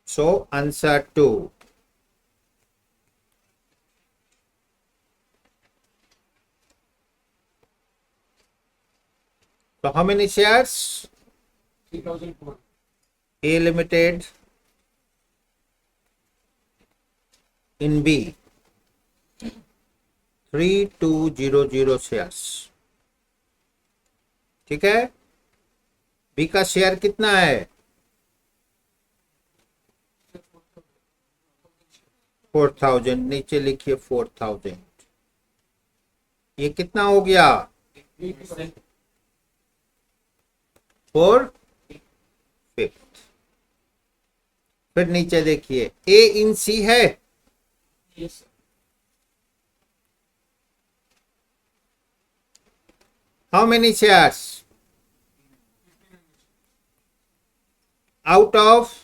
So answer 2. So how many shares? 3004. A Limited in B. 3200 shares. ठीक है. B का share कितना है? 4000. नीचे लिखिए 4000. ये कितना हो गया? 4/5. फिर नीचे देखिए ए इन सी है. Yes, sir. How many shares? Out of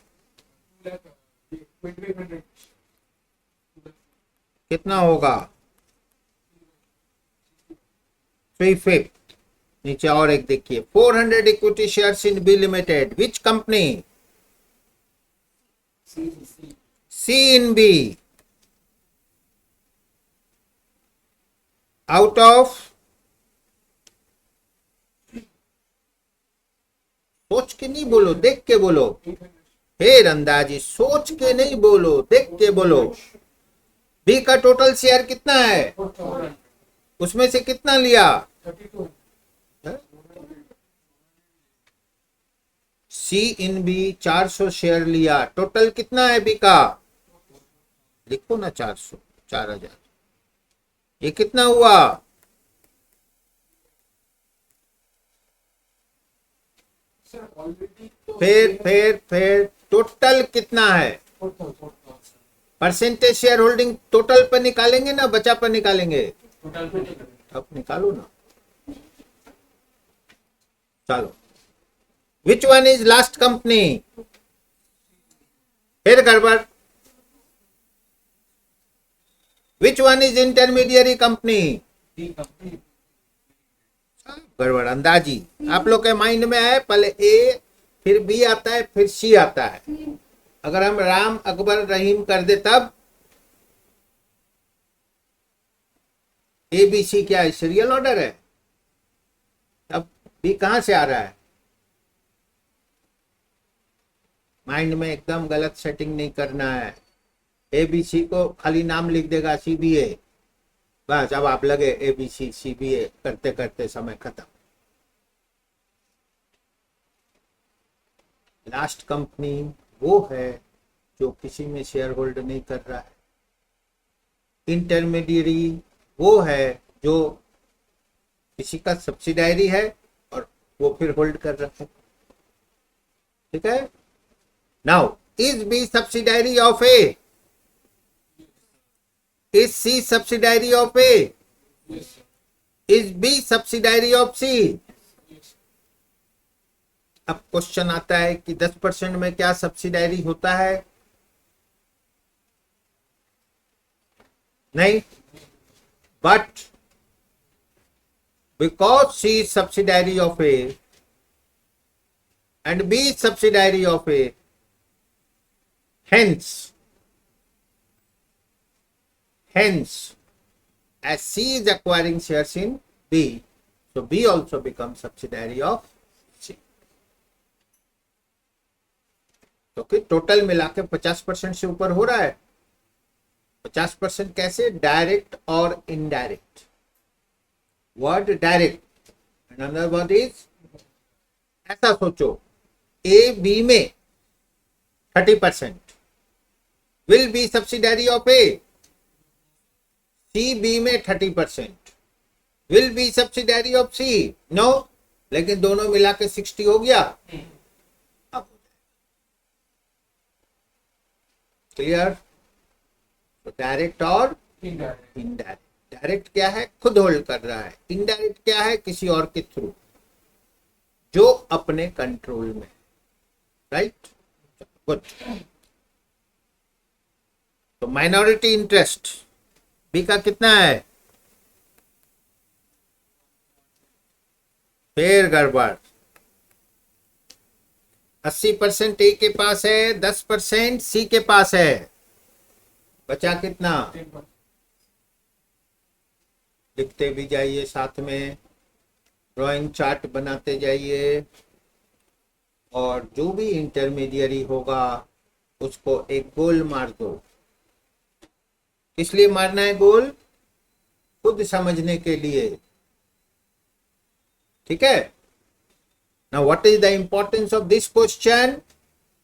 2500. कितना होगा? 3/5. नीचे और एक देखिए 400 equity shares in B limited. Which company? C. C in B. Out of, सोच के नहीं बोलो, देख के बोलो. 800. फिर अंदाजी, सोच के नहीं बोलो, देख के बोलो. बी का टोटल शेयर कितना है? 4000. उसमें से कितना लिया? 32. सी इन बी 400 शेयर लिया. टोटल कितना है बी का? लिखो ना 400. 4000. ये कितना हुआ? Sir, already तो फिर टोटल कितना है? 4000. परसेंटेज शेयर होल्डिंग टोटल पर निकालेंगे ना बचा पर निकालेंगे? Total पे नहीं करेंगे. अब निकालो ना. चलो. Which one is last company? फिर गड़बड़. Which one is intermediary company? D company. गड़बड़ अंदाजी. आप लोग के माइंड में है पहले ए फिर बी आता है फिर सी आता है. अगर हम राम अकबर रहीम कर दे तब ए बी सी क्या है? सीरियल ऑर्डर है. अब बी कहां से आ रहा है? माइंड में एकदम गलत सेटिंग नहीं करना है. ए बी सी को खाली नाम लिख देगा सी बी ए. बस अब आप लगे ए बी सी बी ए करते करते समय खत्म. लास्ट कंपनी वो है जो किसी में शेयर होल्ड नहीं कर रहा है. इंटरमीडियरी वो है जो किसी का सब्सिडायरी है और वो फिर होल्ड कर रहा है. ठीक है. Now is B subsidiary of A? Is C subsidiary of A? Yes, sir. Is B subsidiary of C? Yes. अब क्वेश्चन आता है कि 10% में क्या सब्सिडायरी होता है? नहीं. But because C subsidiary of A and B subsidiary of A, hence as C is acquiring shares in B, so B also becomes subsidiary of C. क्योंकि टोटल मिला के 50% से ऊपर हो रहा है. 50% कैसे? डायरेक्ट और indirect. Word direct and another word is, ऐसा सोचो ए बी में 30% will be subsidiary of A. C B में 30% will be subsidiary of C. No. लेकिन दोनों मिला के 60 हो गया. अब क्लियर. तो डायरेक्ट और Indirect. इनडायरेक्ट. डायरेक्ट क्या है? खुद होल्ड कर रहा है. इनडायरेक्ट क्या है? किसी और के थ्रू, जो अपने कंट्रोल में. राइट. गुड. तो माइनॉरिटी इंटरेस्ट बी का कितना है? फिर गड़बड़. 80% ए के पास है, 10% सी के पास है, बचा कितना? 10%. लिखते भी जाइए, साथ में ड्राइंग चार्ट बनाते जाइए, और जो भी इंटरमीडियरी होगा उसको एक गोल मार दो। इसलिए मारना है गोल, खुद समझने के लिए, ठीक है ना। What is the importance of this question?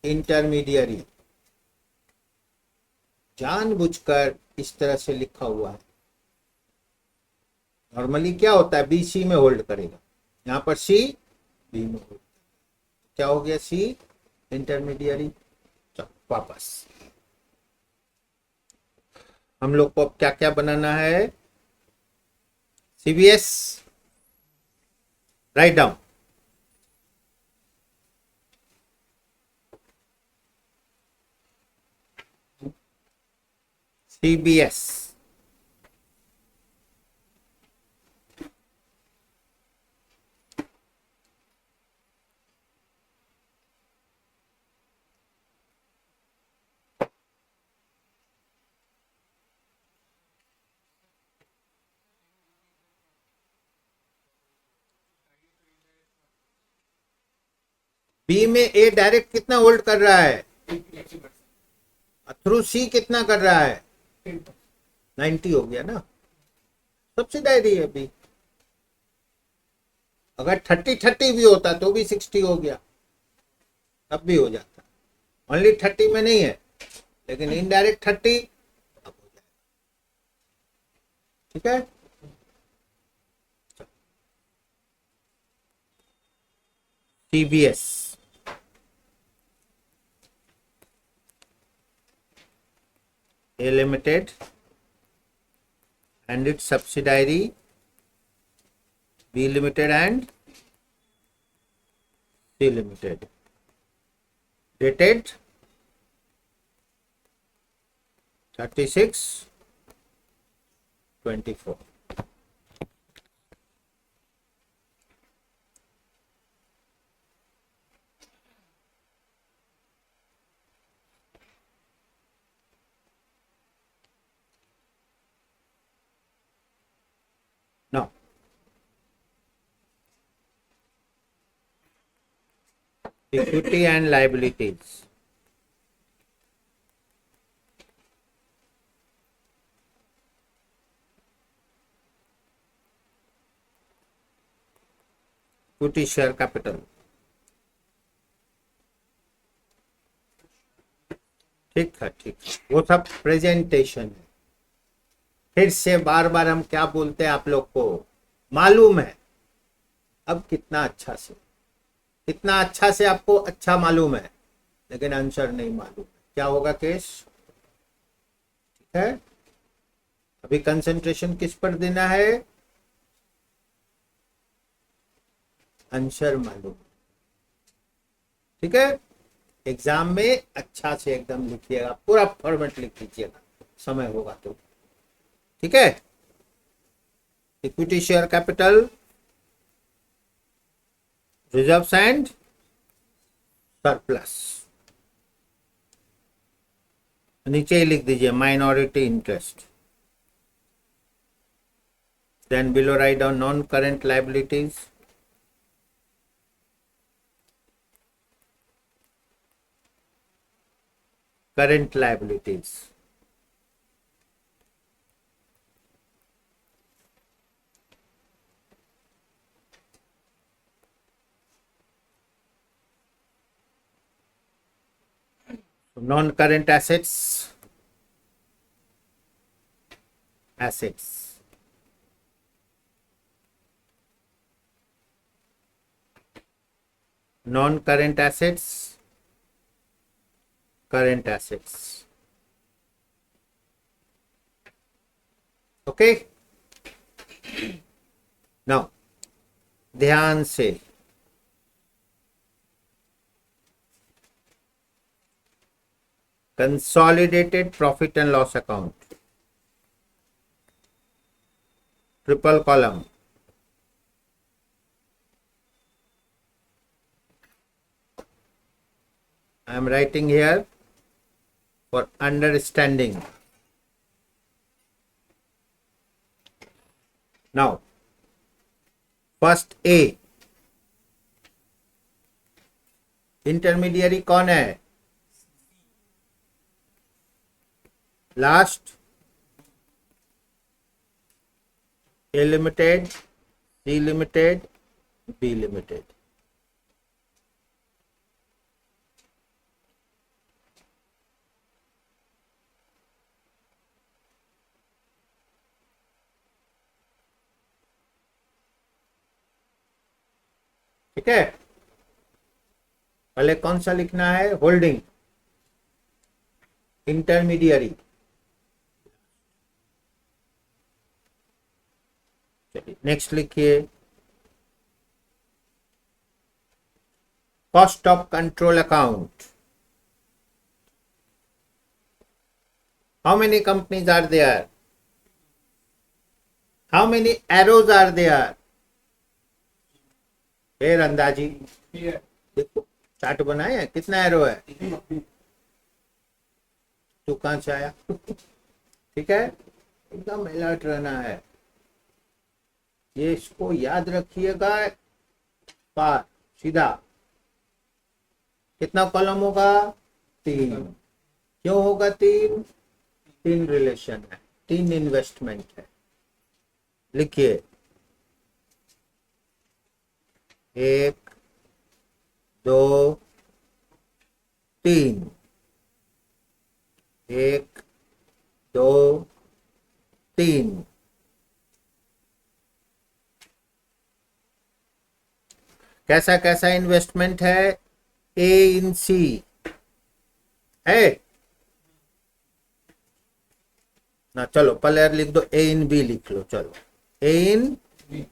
Intermediary जानबूझकर इस तरह से लिखा हुआ है। नॉर्मली क्या होता है, बी सी में होल्ड करेगा, यहां पर सी बी में होल्ड। क्या हो गया? सी इंटरमीडियरी। चलो वापस हम लोग को अब क्या क्या बनाना है? CBS write down. CBS B में ए डायरेक्ट कितना होल्ड कर रहा है? 80%. थ्रू सी कितना कर रहा है? 10%. 90 हो गया ना, सब्सिडायरी है बी। अगर 30-30 भी होता तो भी 60 हो गया, तब भी हो जाता। ओनली 30 में नहीं है, लेकिन इनडायरेक्ट 30 अब हो जाएगा, ठीक है। CBS A Limited and its subsidiary B Limited and C Limited, dated 36/24. Now, equity and liabilities. Equity share capital. ठीक है, ठीक है, वो सब प्रेजेंटेशन है। फिर से बार बार हम क्या बोलते हैं, आप लोग को मालूम है। अब कितना अच्छा से आपको अच्छा मालूम है, लेकिन आंसर नहीं मालूम। क्या होगा केस? ठीक है, अभी कंसंट्रेशन किस पर देना है? आंसर मालूम, ठीक है। एग्जाम में अच्छा से एकदम लिखिएगा, पूरा फॉर्मेट लिख लीजिएगा, समय होगा तो, ठीक है। Equity share capital, reserves and surplus, नीचे ही लिख दीजिए minority interest. Then below write down non current liabilities, current liabilities. Non-current assets, non-current assets, current assets. Okay, now ध्यान से consolidated profit and loss account, triple column, I am writing here for understanding. Now, first A, intermediary कौन है? Last A limited, C limited, B limited. ठीक है, पहले कौन सा लिखना है? Holding, intermediary. चलिए नेक्स्ट लिखिए, cost of control account. How many companies are there? How many arrows are there? फिर अंदाजी Here. देखो, चार्ट बनाया, कितना एरो है? तू कहां से आया? ठीक है, एकदम अलर्ट रहना है. ये इसको याद रखिएगा. पार सीधा. कितना कॉलम होगा? 3. क्यों होगा 3? 3 रिलेशन है, 3 इन्वेस्टमेंट है. लिखिए, 1 2 3. 1 2 3. कैसा कैसा इन्वेस्टमेंट है? ए इन सी है ना. चलो पहले लिख दो, ए इन बी लिख लो. चलो, ए इन B.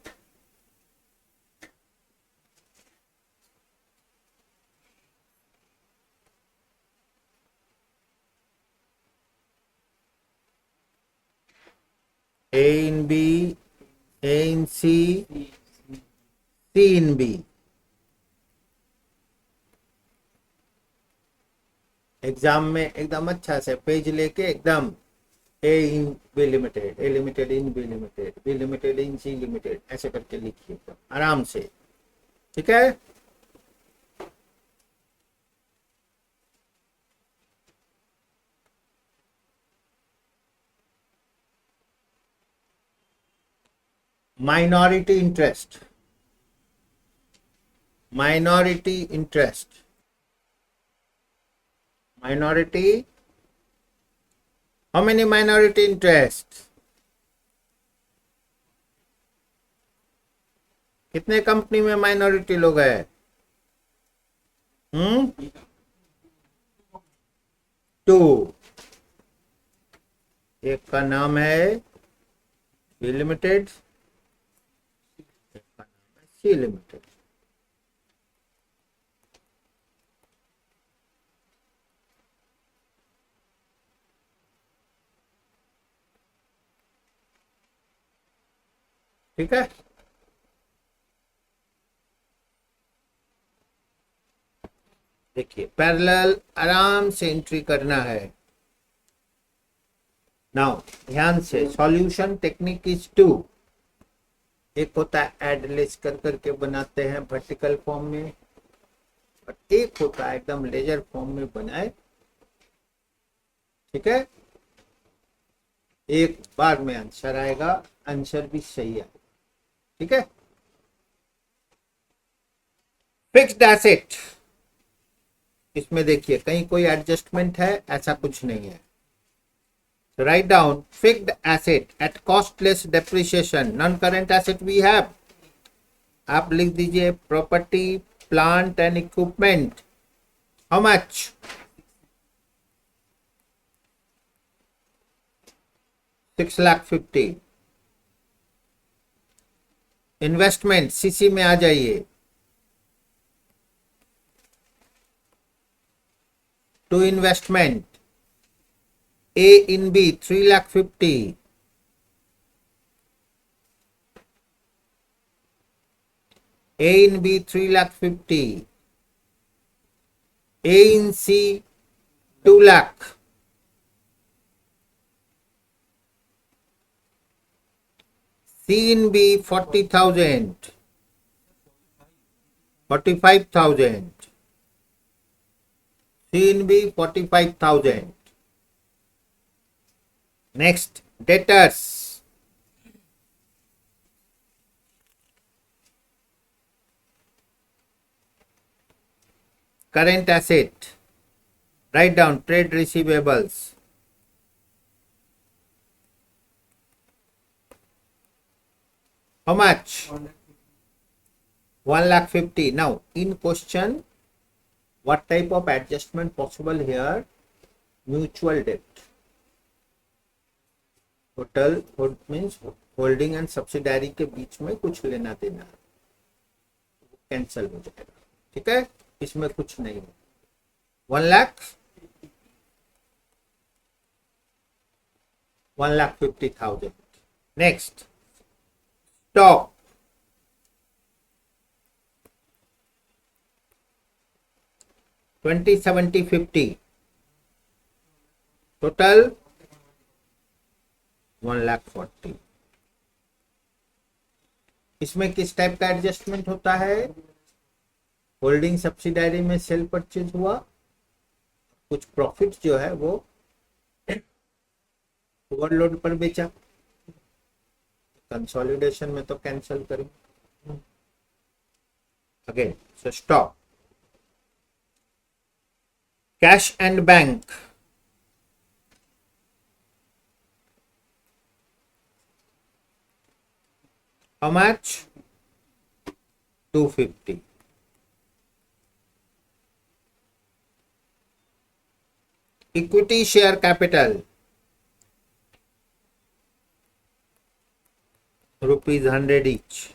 A in B, A in C, C. C in B. Exam में एकदम अच्छा से पेज लेके एकदम ए in B limited, A limited in B limited, B limited in C limited, ऐसे करके लिखिए एकदम आराम से. ठीक है, minority interest, minority interest, minority. How many minority interests? कितने कंपनी में माइनॉरिटी लोग हैं? 2. एक का नाम है बी लिमिटेड, एक का नाम है सी लिमिटेड. ठीक है, देखिए पैरेलल आराम से एंट्री करना है. नाउ ध्यान से, सॉल्यूशन टेक्निक इज 2. एक होता है ऐड लेस कर करके बनाते हैं वर्टिकल फॉर्म में, और एक होता है एकदम लेजर फॉर्म में बनाए. ठीक है, एक बार में आंसर आएगा, आंसर भी सही है. ठीक है, फिक्स्ड एसेट, इसमें देखिए कहीं कोई एडजस्टमेंट है? ऐसा कुछ नहीं है. Write down fixed asset at cost less depreciation. Non current asset we have, आप लिख दीजिए property plant and equipment. How much? 6,50,000. Investment CC में आ जाइए. To investment A in B 3,50,000. A in B 3,50,000. A in C 2 lakh. C in B 40,000. 45,000. C in B 45,000. Next, debtors. Current asset. Write down trade receivables. How much? 1,50,000. Now, in question, what type of adjustment possible here? Mutual debt. Total means holding and subsidiary के बीच में कुछ लेना देना cancel हो जाएगा. ठीक है, इसमें कुछ नहीं है. 1,50,000. Next, stock. $20, $70, $50. टोटल 1,40,000. इसमें किस टाइप का एडजस्टमेंट होता है? होल्डिंग सब्सिडारी में सेल परचेज हुआ, कुछ प्रॉफिट जो है वो ओवरलोड पर बेचा, कंसोलिडेशन में तो कैंसिल करेंगे. Again, so stock. Cash and bank. How much? 250. Equity share capital. Rupees 100 each.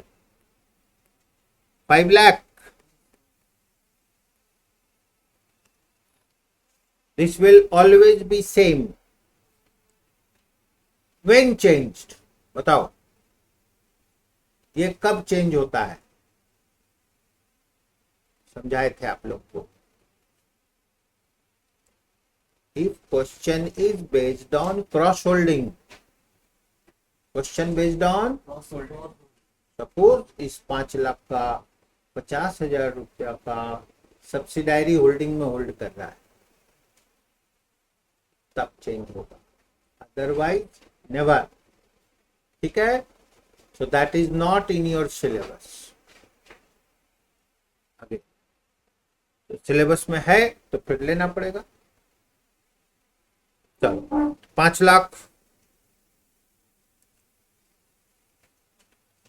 5 lakh. This will always be same. When changed? बताओ. ये कब चेंज होता है? समझाए थे आप लोग को. If question is based on cross holding, question based on suppose इस 5 लाख का 50,000 रुपया का सब्सिडायरी होल्डिंग में होल्ड कर रहा है, तब चेंज होगा, अदरवाइज नेवर. ठीक है, so that is not in your syllabus. आगे तो सिलेबस में है तो फिर लेना पड़ेगा. चलो, 5 lakh.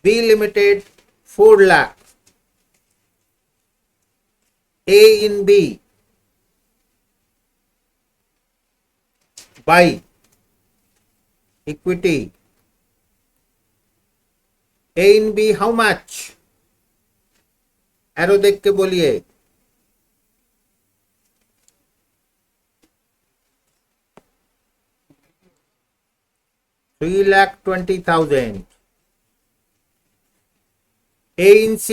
B limited 4 lakh. A in B by equity. A in B how much? Arrow देख के बोलिए. $3,20,000. A in C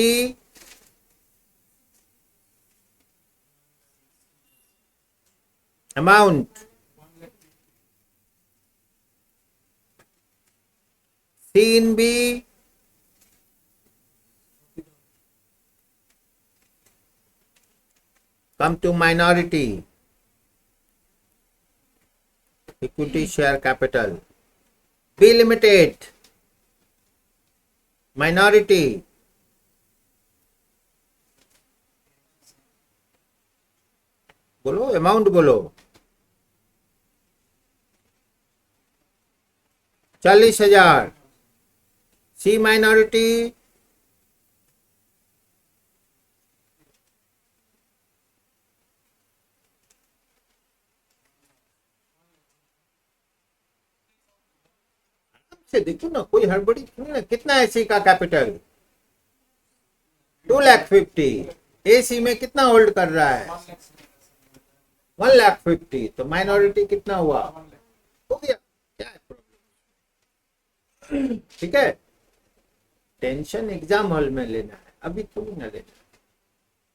amount. C in B come to minority. Equity share capital. B limited minority. बोलो, अमाउंट बोलो. 40,000. C minority से देखो ना, कोई हड़बड़ी नहीं ना. कितना है सी का कैपिटल? 2,50,000. एसी में कितना होल्ड कर रहा है? 1,50,000. तो माइनॉरिटी कितना हुआ? हो गया. क्या है प्रॉब्लम? ठीक है, टेंशन एग्जाम हॉल में लेना है, अभी थोड़ी ना लेना.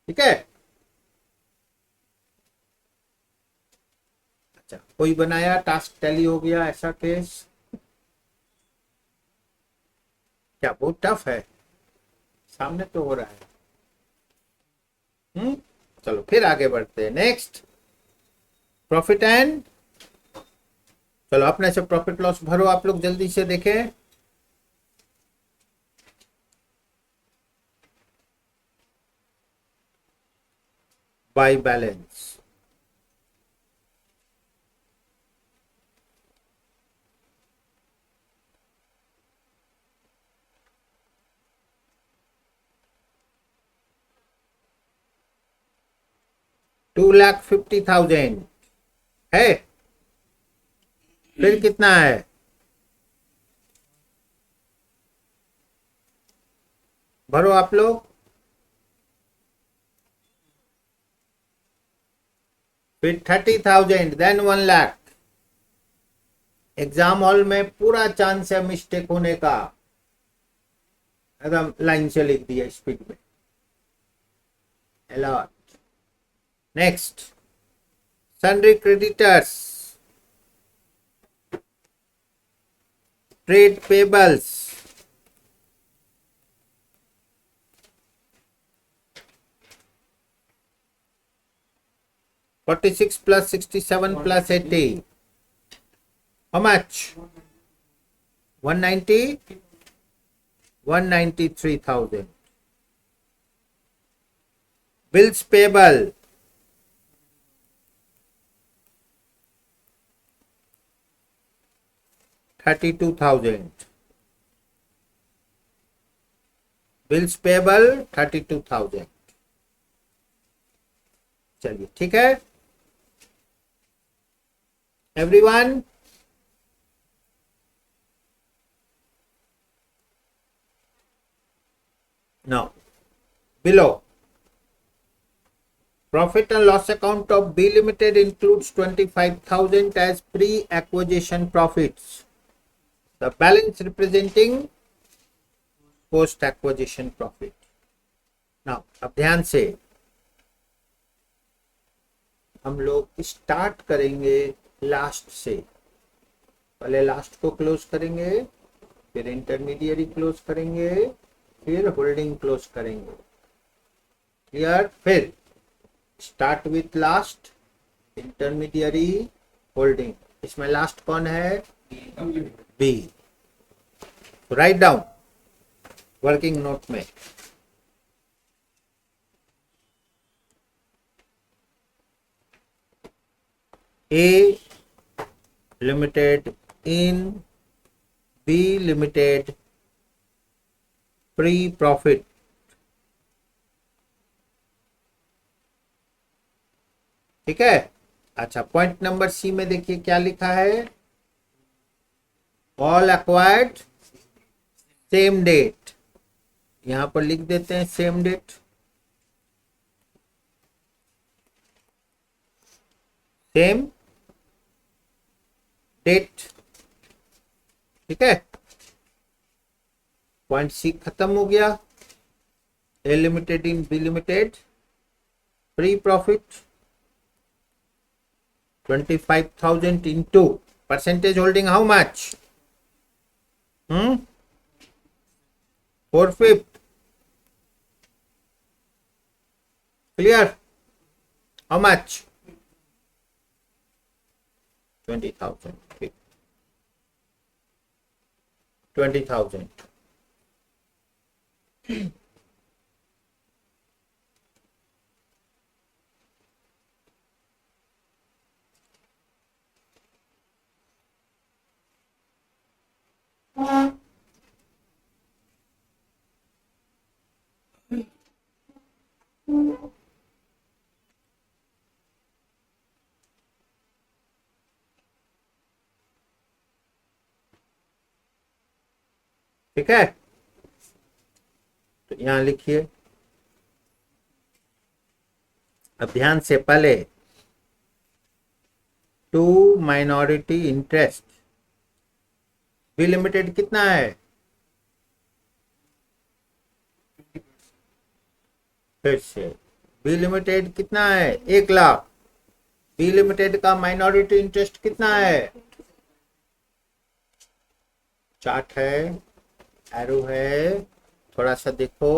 ठीक है, अच्छा, कोई बनाया, टास्क टैली हो गया, ऐसा केस? क्या बहुत टफ है? सामने तो हो रहा है। चलो फिर आगे बढ़ते हैं। नेक्स्ट, प्रॉफिट एंड, चलो अपने से प्रॉफिट लॉस भरो आप लोग, जल्दी से देखें। बाय बैलेंस, $2,50,000 है। फिर कितना है? भरो आप लोग। फिर 30,000, देन 1,00,000। एग्जाम हॉल में पूरा चांस है मिस्टेक होने का, एकदम लाइन से लिख दिया स्पीड में। Allot. Next, sundry creditors, trade payables, $46 plus $67 plus $80. How much? 190? 193,000. Bills payable, $32,000. Bills payable 32,000. चलिए ठीक है everyone. Now, below, profit and loss account of B Limited includes 25,000 as pre-acquisition profits. The balance representing post-acquisition profit. Now, अब ध्यान से हम लोग start करेंगे last से। पहले लास्ट को क्लोज करेंगे, फिर इंटरमीडिएरी क्लोज करेंगे, फिर होल्डिंग क्लोज करेंगे। क्लियर? फिर start with last, intermediary, holding. इसमें लास्ट कौन है? B. Write down working note में। A Limited in B Limited pre profit. ठीक है। अच्छा, पॉइंट नंबर सी में देखिए क्या लिखा है, ऑल एक्वायर्ड सेम डेट। यहां पर लिख देते हैं सेम डेट। Same date. ठीक है, पॉइंट सी खत्म हो गया। A limited in B limited pre profit 25,000 into percentage holding how much? 4/5। clear? How much? 20,000। 20,000। ठीक है, तो यहां लिखिए। अब ध्यान से, पहले to minority interest B limited कितना है? फिर से बी लिमिटेड कितना है? 1,00,000। बी लिमिटेड का माइनॉरिटी इंटरेस्ट कितना है? चार्ट है, एरो है, थोड़ा सा देखो।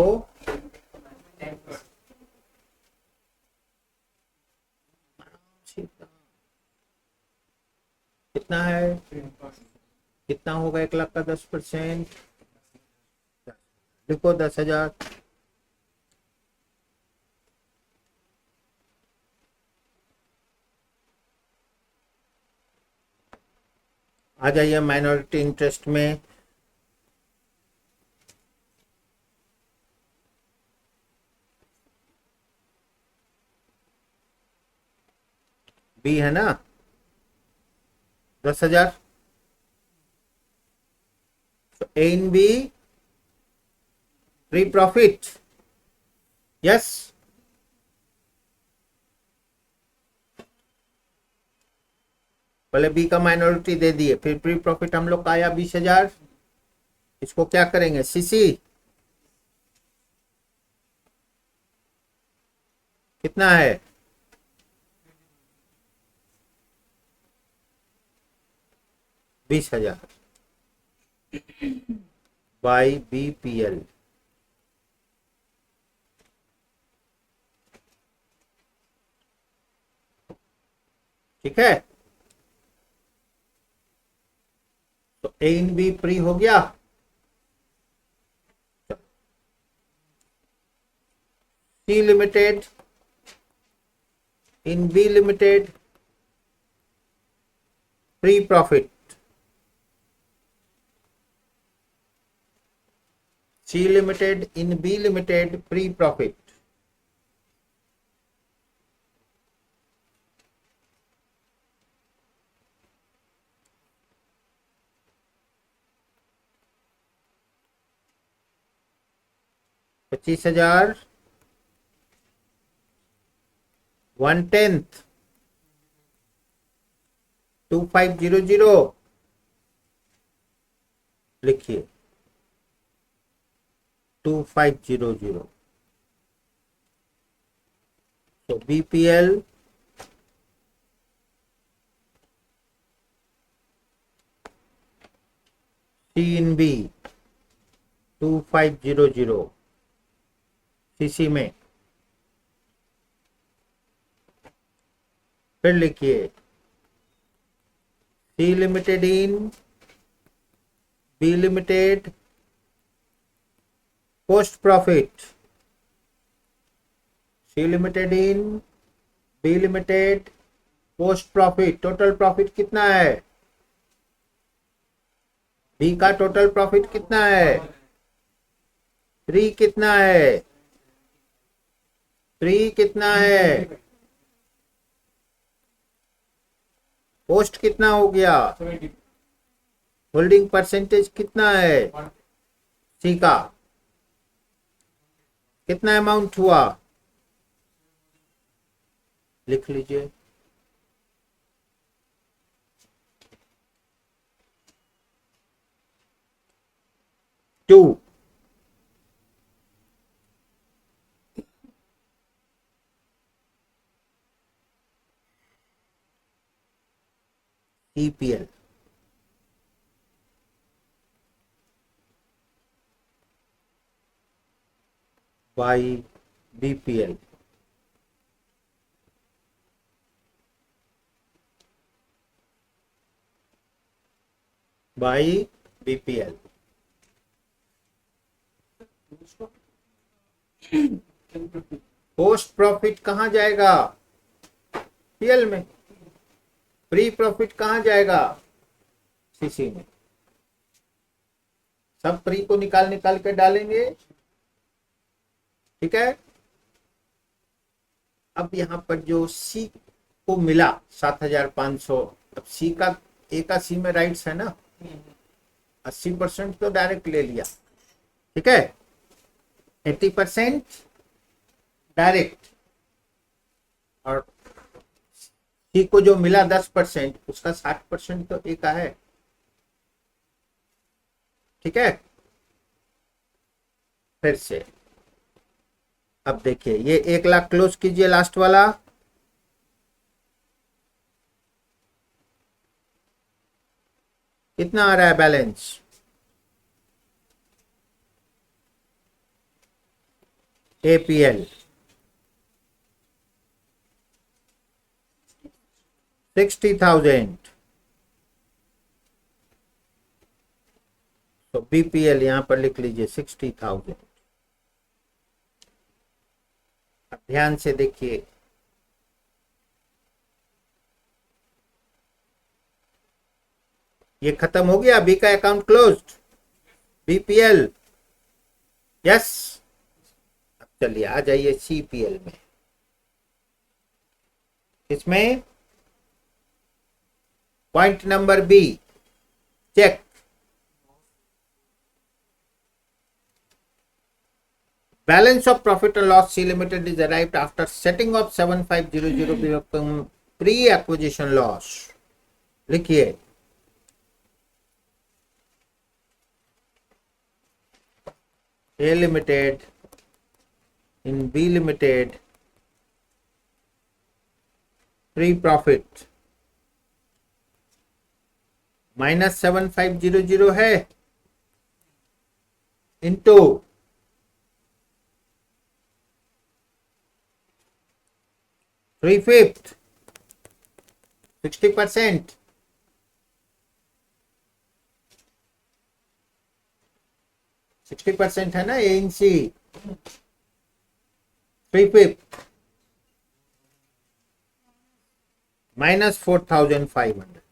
कितना है? कितना होगा 1 लाख का 10%? लिखो 10,000। आ जाइए माइनॉरिटी इंटरेस्ट में। बी है ना, 10,000। तो ए in B pre profit, yes. पहले बी का माइनॉरिटी दे दिए, फिर प्री प्रॉफिट हम लोग का आया 20,000। इसको क्या करेंगे? सीसी कितना है? $20,000 बाई BPL। ठीक है, तो ए इन बी प्री हो गया। C limited in B limited pre profit. C limited in B limited pre profit. $25,000 1/10 2500 लिखिए 2500। तो BPL C in B 2500 CC में। फिर लिखिए C limited in B limited post profit. C limited in B limited post profit. Total profit कितना है? B का total profit कितना है? 3 कितना है? 3 कितना है? पोस्ट कितना हो गया? होल्डिंग परसेंटेज कितना है? सी का कितना अमाउंट हुआ? लिख लीजिए 2। EPL by BPL। By BPL। Post profit कहां जाएगा? पीएल में। प्री प्रॉफिट कहां जाएगा? सीसी में। सब प्री को निकाल निकाल के डालेंगे। ठीक है, अब यहां पर जो सी को मिला 7,500, अब सी का ए का सी में राइट्स है ना, 80% तो डायरेक्ट ले लिया। ठीक है, 80% डायरेक्ट, और सी को जो मिला 10%, उसका 60% तो ए का है। ठीक है, फिर से अब देखिए, ये 1 लाख क्लोज कीजिए लास्ट वाला। कितना आ रहा है बैलेंस? APL 60,000, तो BPL यहां पर लिख लीजिए 60,000। अब ध्यान से देखिए, ये खत्म हो गया, बी का अकाउंट क्लोज्ड, BPL। यस, अब चलिए आ जाइए CPL में। इसमें point number B, check. Balance of profit and loss C Limited is arrived after setting of 7500 become pre-acquisition loss। लिखिए, A Limited in B Limited pre-profit -7500 है into 3/5 60%, 60% है ना A in C, 3/5 -4,500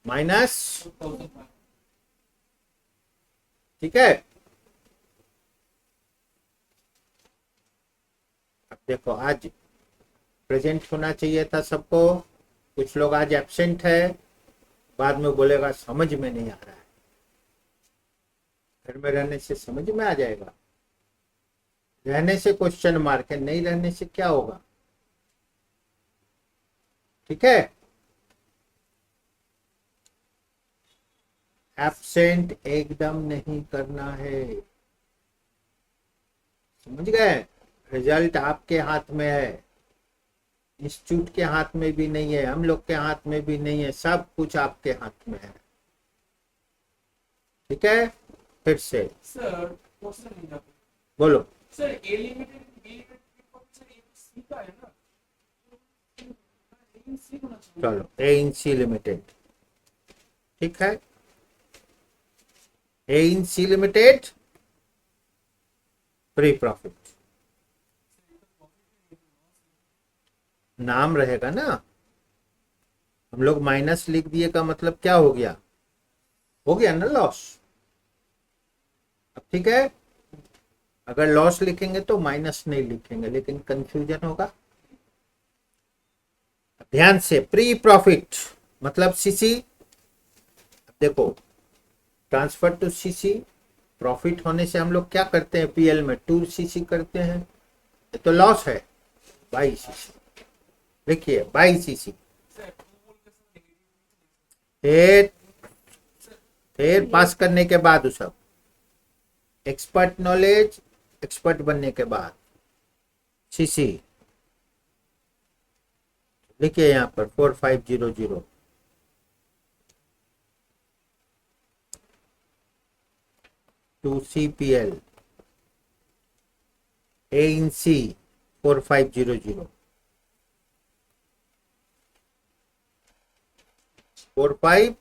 minus, ठीक है। अब देखो, आज प्रेजेंट होना चाहिए था सबको, कुछ लोग आज एब्सेंट है, बाद में बोलेगा समझ में नहीं आ रहा है। घर में रहने से समझ में आ जाएगा, रहने से क्वेश्चन मार्क है, नहीं रहने से क्या होगा? ठीक है, एब्सेंट एकदम नहीं करना है, समझ गए? रिजल्ट आपके हाथ में है, इंस्टीट्यूट के हाथ में भी नहीं है, हम लोग के हाथ में भी नहीं है, सब कुछ आपके हाथ में है। ठीक है, फिर से सर क्वेश्चन नहीं था बोलो। सर, ए लिमिटेड बी लिमिटेड सर ये सी का है ना, ए सी होना चाहिए। चलो, A in C लिमिटेड, ठीक है, A in C limited pre profit नाम रहेगा ना, हम लोग माइनस लिख दिए का मतलब क्या हो गया? हो गया ना लॉस। अब ठीक है, अगर लॉस लिखेंगे तो माइनस नहीं लिखेंगे, लेकिन कंफ्यूजन होगा। ध्यान से, प्री प्रॉफिट मतलब सीसी। देखो, ट्रांसफर टू सीसी, प्रॉफिट होने से हम लोग क्या करते हैं पीएल में? 2cc करते हैं, ये तो लॉस है, 22cc लिखिए, 22cc। फिर पास करने के बाद सब एक्सपर्ट नॉलेज, एक्सपर्ट बनने के बाद सीसी लिखिए यहां पर 4500 to CPL A in C 4500 45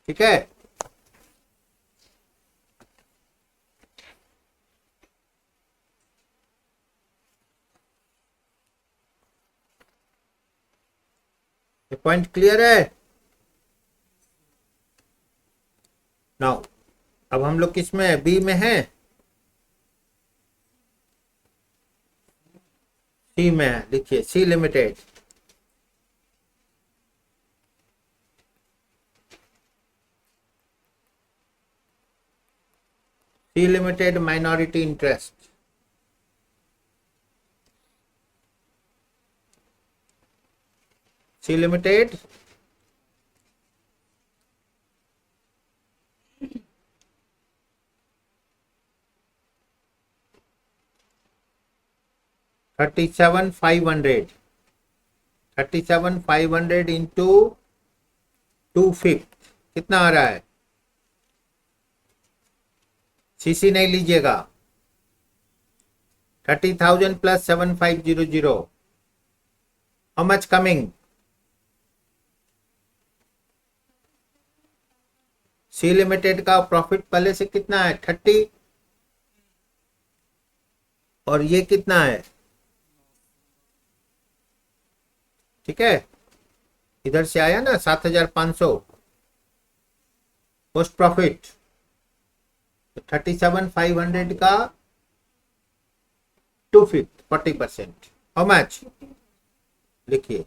ठीक है। ये पॉइंट क्लियर है? नाउ अब हम लोग किस में है? बी में है, सी में है, लिखिए C limited. C limited minority interest, C limited 37,500 37,500 into 2/5 कितना आ रहा है? सीसी नहीं लीजिएगा। 30,000 plus 7,500 how much coming? C limited का प्रॉफिट पहले से कितना है? 30 और ये कितना है? ठीक है, इधर से आया ना 7,500 पोस्ट प्रॉफिट। 37,500 का 2/5 40%। How much? लिखिए,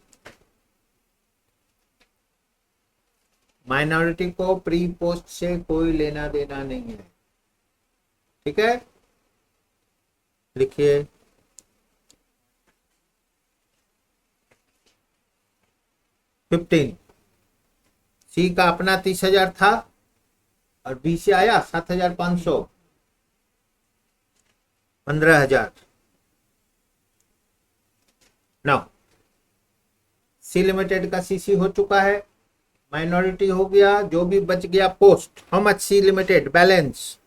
माइनॉरिटी को प्री पोस्ट से कोई लेना देना नहीं है। ठीक है, लिखिए, सी का अपना 30,000 था और बी से आया 7,500 15,000। नाउ सी लिमिटेड का सीसी हो चुका है, माइनॉरिटी हो गया, जो भी बच गया post. How much C limited balance?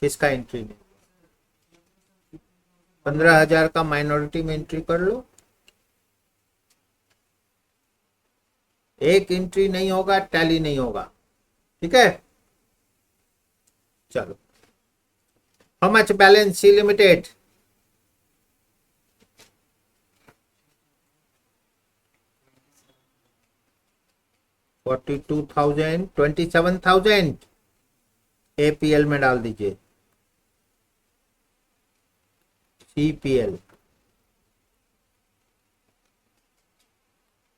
इसका एंट्री नहीं, 15,000 का माइनॉरिटी में एंट्री कर लो। एक एंट्री नहीं होगा, टैली नहीं होगा। ठीक है, चलो, how much balance C limited? $42,000 $27,000 APL में डाल दीजिए, CPL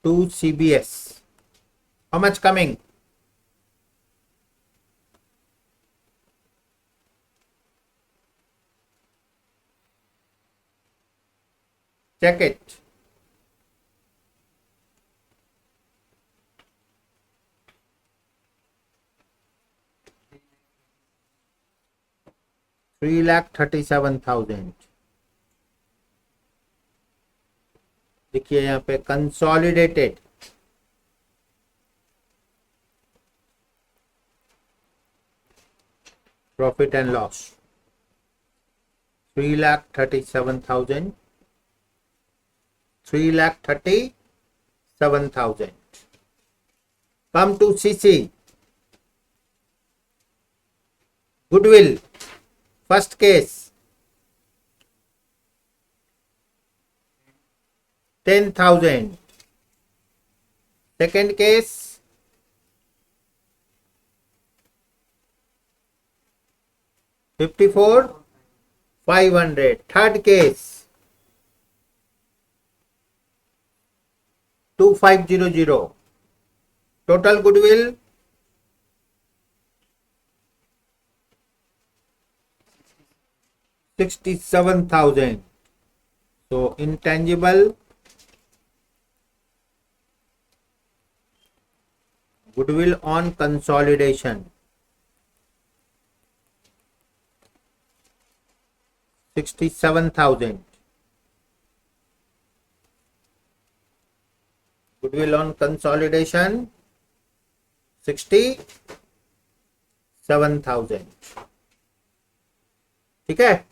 to CBS. How much coming? check it. $3,37,000। देखिए यहाँ पे consolidated profit and loss 3,37,000 3,37,000। Come to CC. Goodwill. First case 10,000. Second case 54,500. Third case 2,500. Total goodwill 67,000. So intangible goodwill on consolidation 67,000. Goodwill on consolidation 67,000। ठीक है,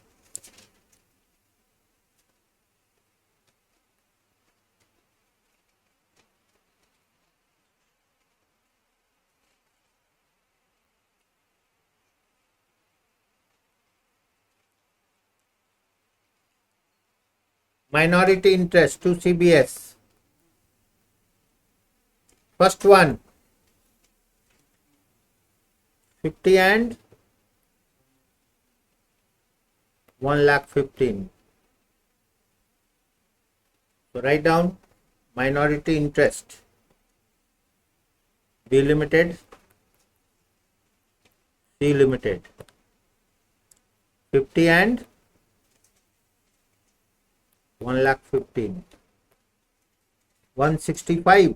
minority interest to CBS. First one 50 and 1,15,000. So write down minority interest B Limited, C Limited 50 and 1,15,000 165।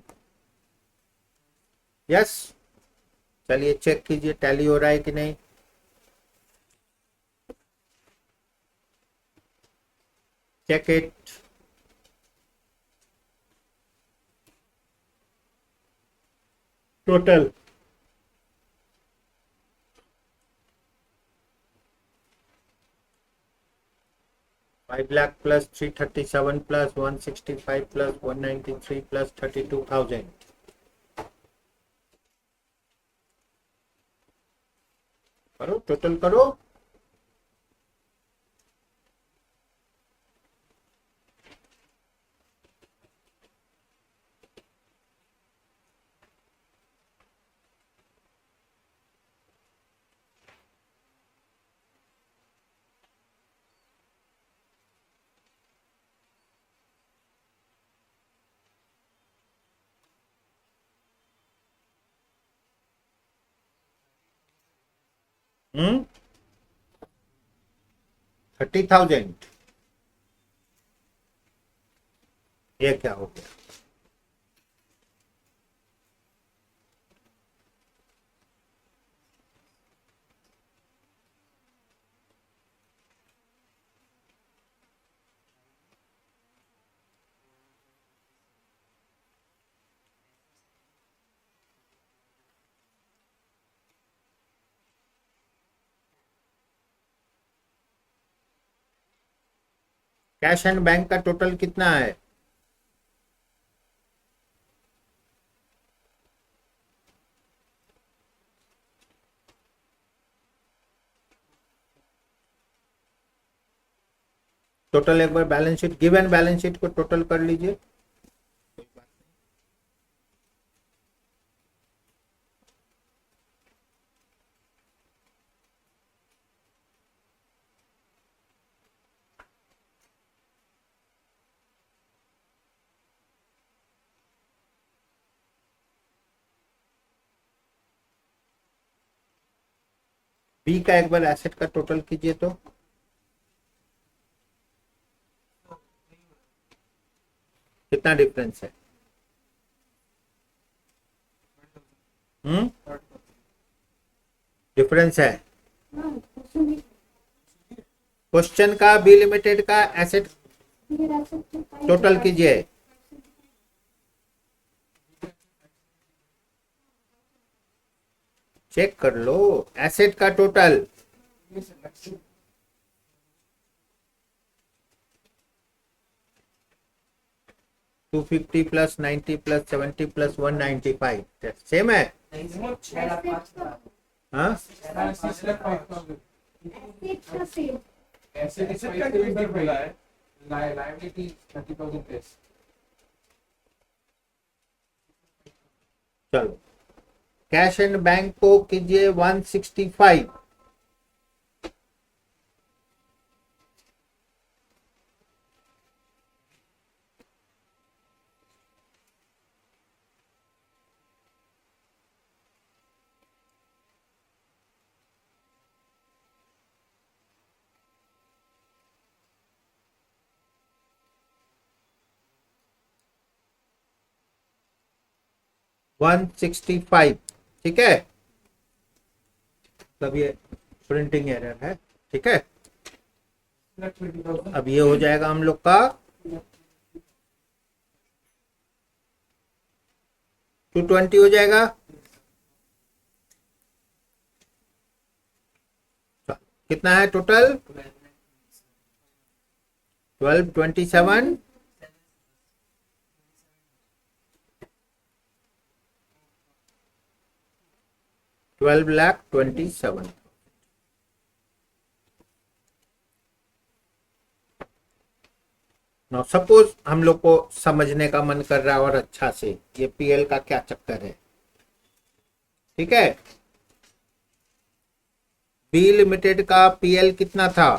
Yes, चलिए check कीजिए tally हो रहा है कि नहीं। check it. Total. 5 lakh plus 337 plus 165 plus 193 plus 32,000. करो, टोटल करो. हम्म 30,000. ये क्या हो गया? कैश एंड बैंक का टोटल कितना है? टोटल एक बार balance sheet, given balance sheet को टोटल कर लीजिए. बी का एक बार एसेट का टोटल कीजिए तो. कितना डिफरेंस है? डिफरेंस है. क्वेश्चन का बी लिमिटेड का एसेट टोटल कीजिए. चेक कर लो एसेट का total. To 250 plus 90 plus 70 plus 195 same है. हाँ चलो, कैश एंड बैंक को कीजिए 165. ठीक है, तब ये प्रिंटिंग एरर है. ठीक है, अब ये हो जाएगा हम लोग का 220 हो जाएगा. कितना है टोटल? 1227 12,27,000. नाउ सपोज हम लोग को समझने का मन कर रहा है और अच्छा से ये पीएल का क्या चक्कर है. ठीक है, बी लिमिटेड का पीएल कितना था?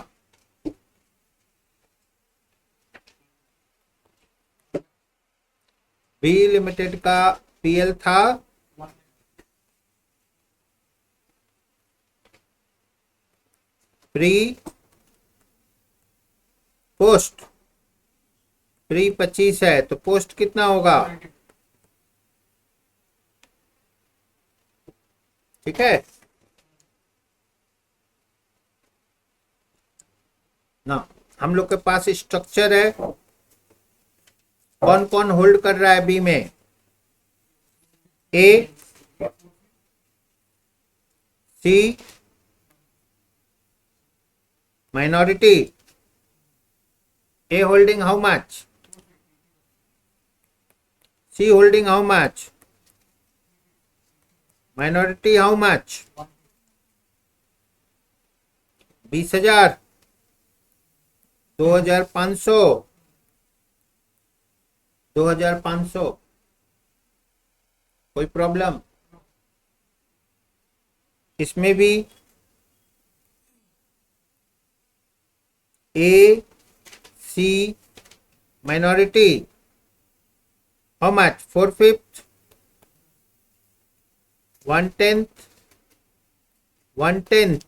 बी लिमिटेड का पीएल था प्री पोस्ट. प्री 25 है तो पोस्ट कितना होगा? ठीक है ना, हम लोग के पास स्ट्रक्चर है, कौन कौन होल्ड कर रहा है बी में? ए, सी, minority. A holding how much? C holding how much? Minority how much? 20,000, 2,500, 2,500। कोई प्रॉब्लम? इसमें भी A, C, minority how much? 4/5, 1/10, 1/10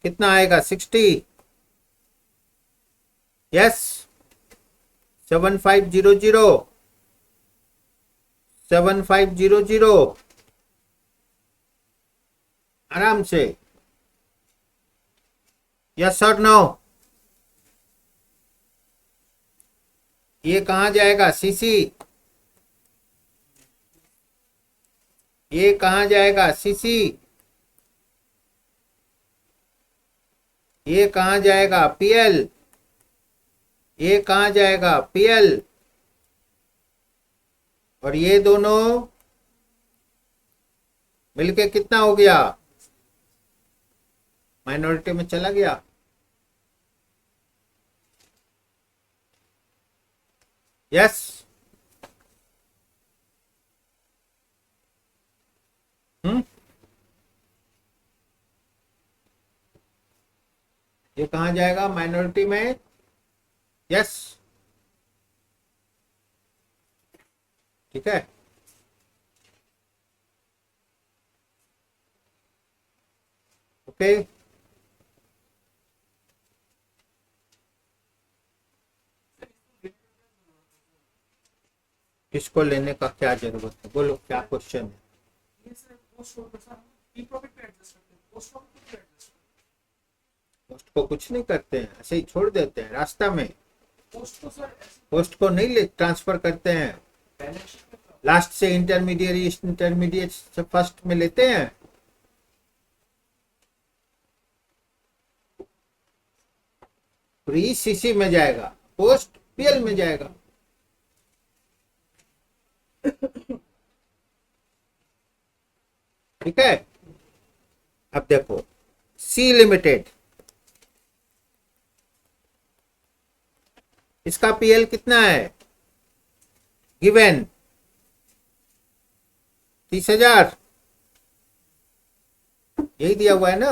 कितना आएगा? 60। यस, 7500, 7500 आराम से। यस और नो? ये कहां जाएगा? सीसी। ये कहां जाएगा? सीसी। ये कहां जाएगा? पीएल। ये कहां जाएगा? पीएल। और ये दोनों मिलके कितना हो गया? माइनॉरिटी में चला गया। यस, ये कहां जाएगा? माइनॉरिटी में। यस, ठीक है। ओके, किसको लेने का क्या जरूरत है? बोलो क्या क्वेश्चन है? ये सर पोस्ट होगा सर, ई प्रॉफिट पे एडजस्ट करते हैं, पोस्ट प्रॉफिट पे एडजस्ट पोस्ट को कुछ नहीं करते हैं, ऐसे ही छोड़ देते हैं रास्ता में। पोस्ट तो सर पोस्ट को नहीं ले ट्रांसफर करते हैं, बैलेंस शीट में लास्ट से इंटरमीडिएट से फर्स्ट में लेते हैं। प्री सीसी में जाएगा, पोस्ट पीएल में जाएगा। ठीक है। अब देखो सी लिमिटेड, इसका पीएल कितना है? गिवन 30,000, यही दिया हुआ है ना।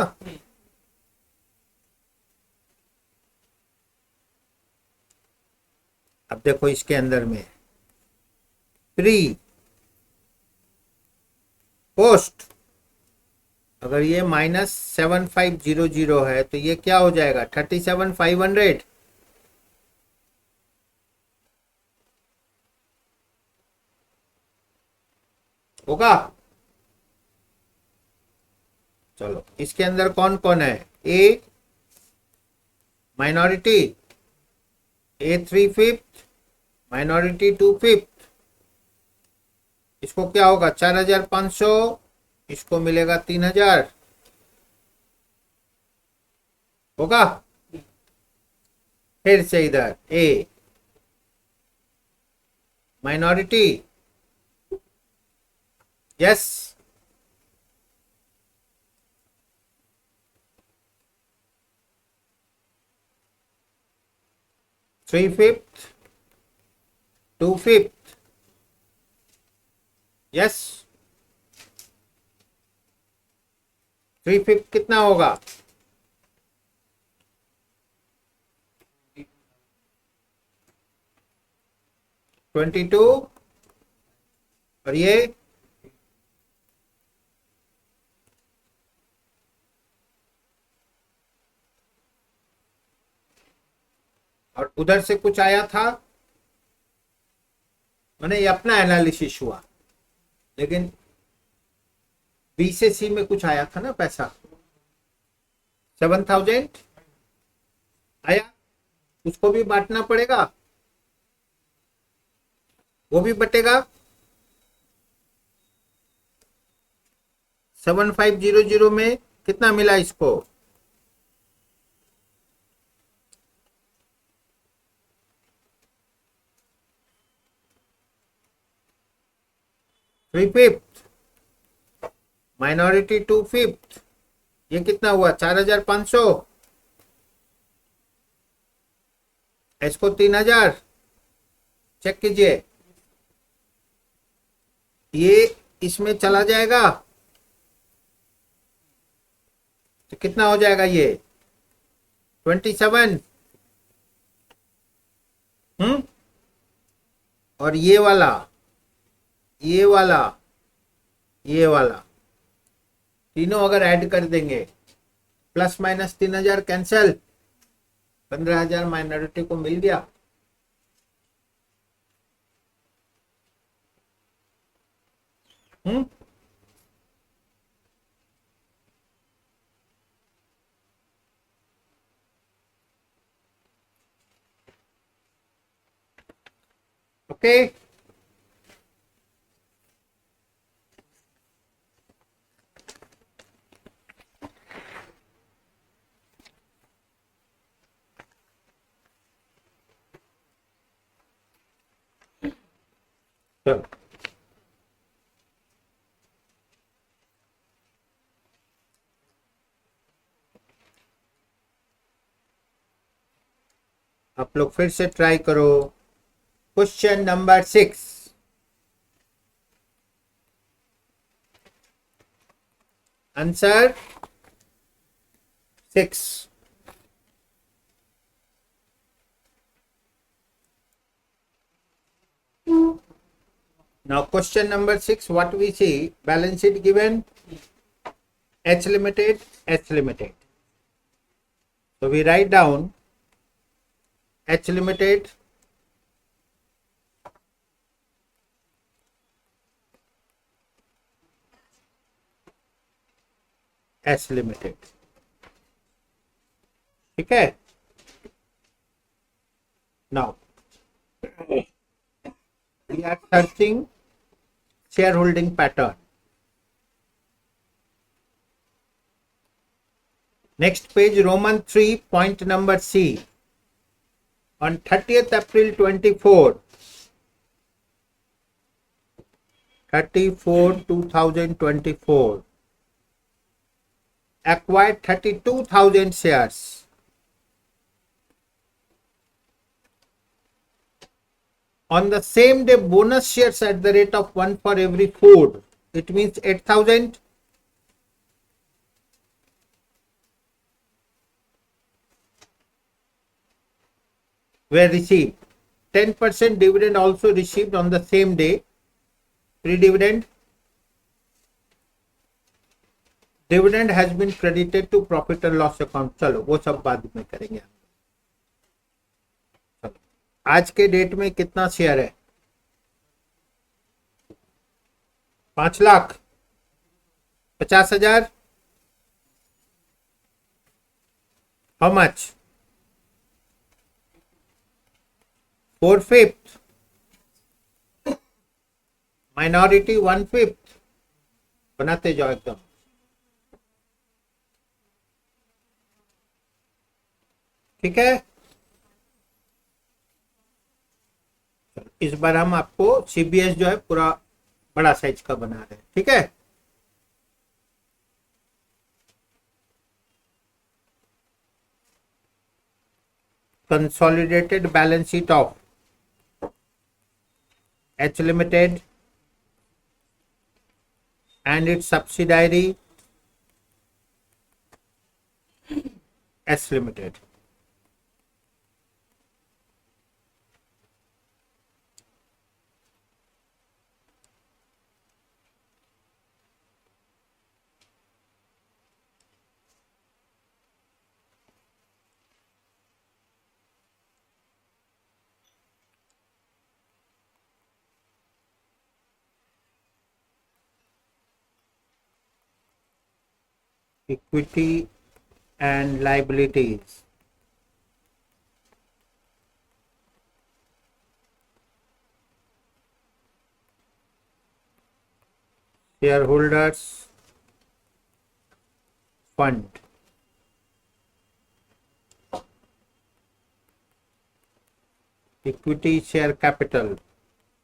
अब देखो इसके अंदर में प्री पोस्ट, अगर ये -7500 है तो ये क्या हो जाएगा? 37,500 होगा। चलो इसके अंदर कौन कौन है? ए माइनॉरिटी, ए 3/5, माइनॉरिटी 2/5। इसको क्या होगा? 4,500, इसको मिलेगा 3,000 होगा। फिर से इधर A minority, yes, three fifth, 2/5, yes. 3/5 कितना होगा? 22। और ये और उधर से कुछ आया था, मैंने ये अपना एनालिसिस हुआ, लेकिन बी से सी में कुछ आया था ना पैसा, 7,000। आया, उसको भी बांटना पड़ेगा, वो भी बटेगा। 7500 में कितना मिला इसको? 3/5, माइनॉरिटी 2/5, ये कितना हुआ? 4500, इसको 3000, चेक कीजिए, ये इसमें चला जाएगा तो कितना हो जाएगा? ये 27। और ये वाला, ये वाला, ये वाला, तीनों अगर ऐड कर देंगे, प्लस माइनस 3000 कैंसल, 15000 माइनॉरिटी को मिल गया। हम्म ओके। चलो, आप लोग फिर से ट्राई करो। Question number 6, answer 6। Now question number 6, what we see, balance sheet given, H limited, H limited. So we write down H limited, H limited, ठीक है। Now we are searching shareholding pattern. Next page, Roman 3, point number C. On 30th April 24, 2024, acquired 32,000 shares. On the same day, bonus shares at the rate of 1 for every 4. It means 8,000. Were received. 10% dividend also received on the same day. Pre-dividend. Dividend has been credited to profit and loss account. चलो वो सब बाद में करेंगे। चलो, आज के date में कितना शेयर है? 5,50,000। How much? 4/5, माइनॉरिटी 1/5, बनाते जाओ एकदम। ठीक है, इस बार हम आपको सीबीएस जो है पूरा बड़ा साइज का बना रहे हैं। ठीक है, consolidated balance sheet of H Limited and its subsidiary S Limited. Equity and liabilities. Share holders fund, equity share capital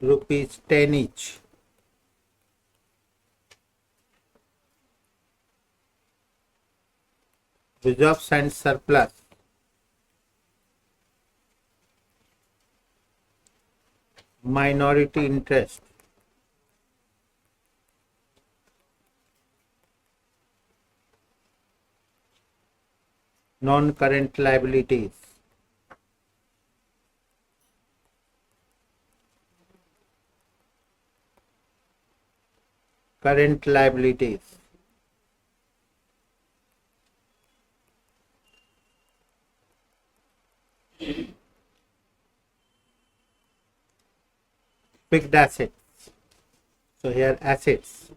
₹10 each, reserves and surplus minority interest, non-current liabilities, current liabilities, fixed assets. So here assets,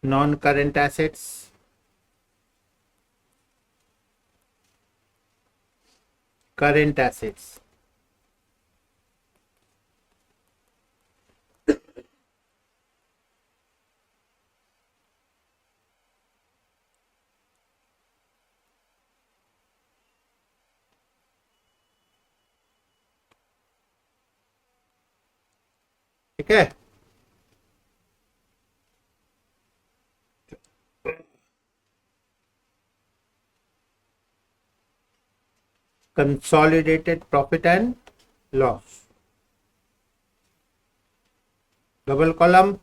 non-current assets, current assets. ठीक है, consolidated profit and loss, double column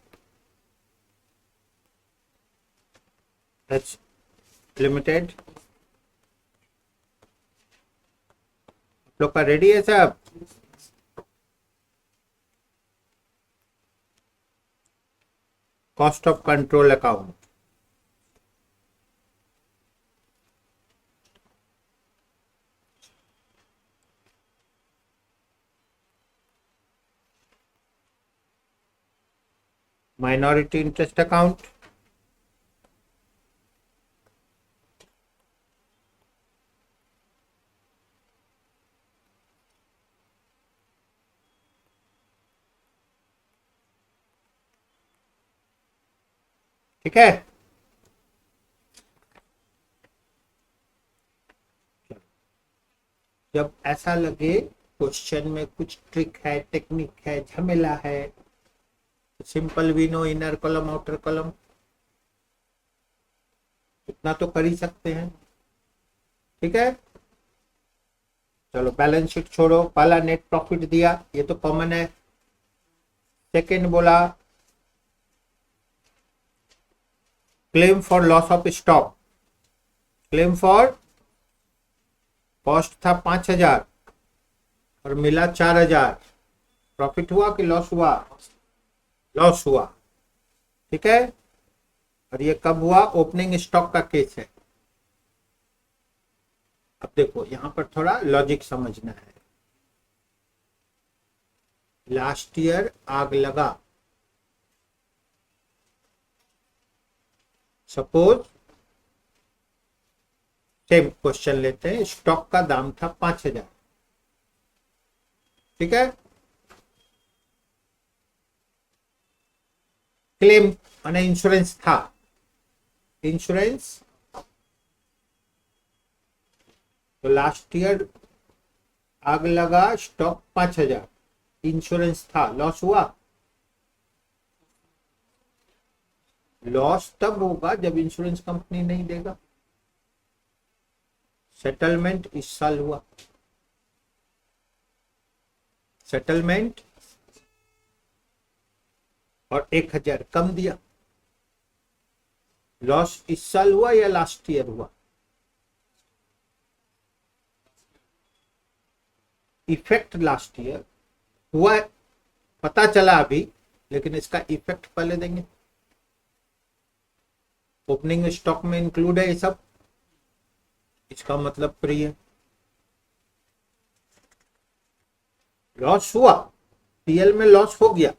H Limited. आप लोग का ready है सब? Cost of control account, minority interest account, ठीक है। जब ऐसा लगे क्वेश्चन में कुछ ट्रिक है, टेक्निक है, झमेला है, simple we know inner column outer column, इतना तो कर ही सकते हैं। ठीक है, चलो बैलेंस शीट छोड़ो, पहला नेट प्रॉफिट दिया, ये तो कॉमन है। सेकंड बोला claim for loss of stock, claim for cost था 5,000 और मिला 4,000, प्रॉफिट हुआ कि लॉस हुआ? लॉस हुआ। ठीक है, और ये कब हुआ? ओपनिंग स्टॉक का केस है। अब देखो यहां पर थोड़ा लॉजिक समझना है। लास्ट ईयर आग लगा, सपोज सेम क्वेश्चन लेते हैं, स्टॉक का दाम था 5,000, ठीक है। क्लेम माने इंश्योरेंस था, इंश्योरेंस तो लास्ट ईयर आग लगा, स्टॉक 5,000, इंश्योरेंस था, लॉस हुआ? लॉस तब होगा जब इंश्योरेंस कंपनी नहीं देगा। सेटलमेंट इस साल हुआ, सेटलमेंट और 1,000 कम दिया, लॉस इस साल हुआ या लास्ट ईयर हुआ? इफेक्ट लास्ट ईयर हुआ, पता चला अभी, लेकिन इसका इफेक्ट पहले देंगे। ओपनिंग स्टॉक में इंक्लूड है ये सब, इसका मतलब फ्री है। लॉस हुआ, पीएल में लॉस हो गया,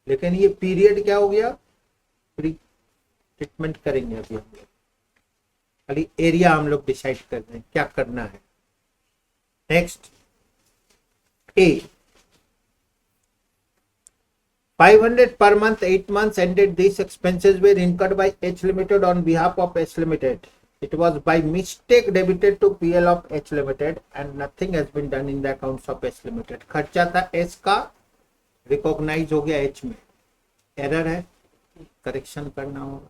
लेकिन ये पीरियड क्या हो गया? फ्री ट्रीटमेंट करेंगे अभी हम लोग, खाली एरिया हम लोग डिसाइड कर रहे हैं क्या करना है। Next, A 500 per month, 8 months ended. These expenses were incurred by H Limited on behalf of H Limited. It was by mistake debited to PL of H Limited and nothing has been done in the accounts of H Limited. खर्चा था H का, recognise हो गया H में. Error है, correction करना होगा,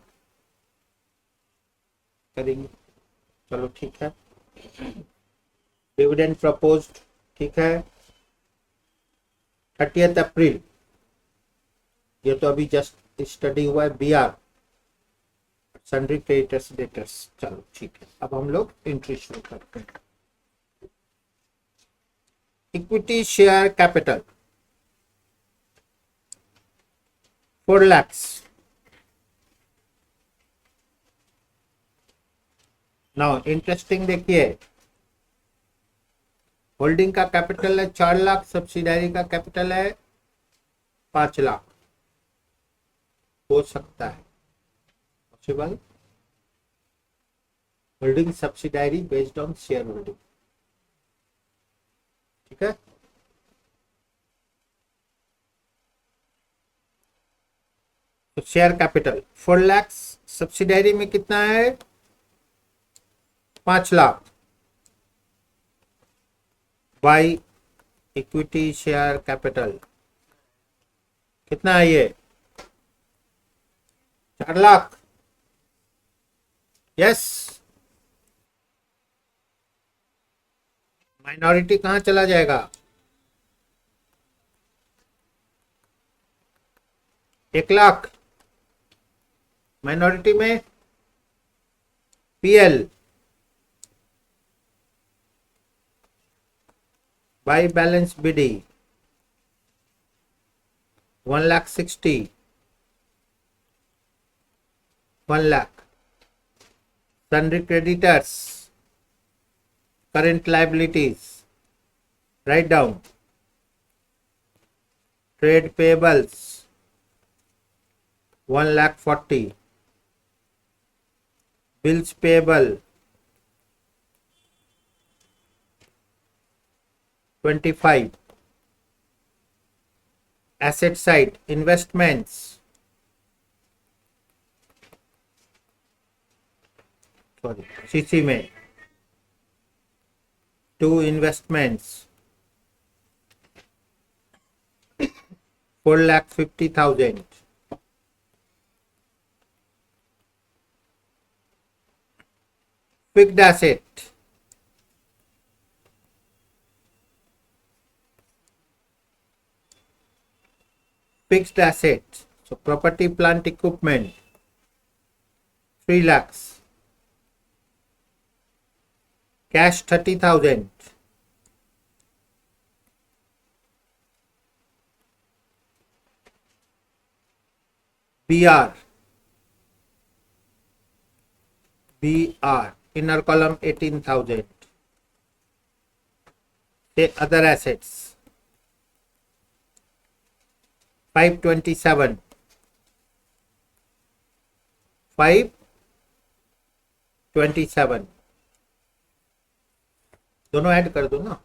करेंगे. चलो ठीक है. डिविडेंड प्रपोज्ड, ठीक है, 30 अप्रैल. ये तो अभी जस्ट स्टडी हुआ है. BR sundry creditors debtors. चलो ठीक है, अब हम लोग एंट्री शुरू करते हैं. Equity share capital 4 lakhs. Now interesting देखिए, होल्डिंग का कैपिटल है 4 लाख, सब्सिडारी का कैपिटल है 5 लाख. हो सकता है possible. Holding subsidiary based on share holding. ठीक है. तो शेयर कैपिटल 4 लाख, सब्सिडारी में कितना है 5 lakh. By equity share capital कितना है ये 4 लाख. यस. माइनॉरिटी कहां चला जाएगा 1 लाख. माइनॉरिटी में PL by balance BD 1,60,000, 1 lakh. Sundry creditors, current liabilities, write down. Trade payables 1,40,000, bills payable 25. Asset side investments CC में 2 investments 4,50,000. Fixed asset fixed asset, so property plant equipment 3 lakhs. Cash 30,000. BR inner column 18,000. Say other assets 527. 527 दोनों add कर दो ना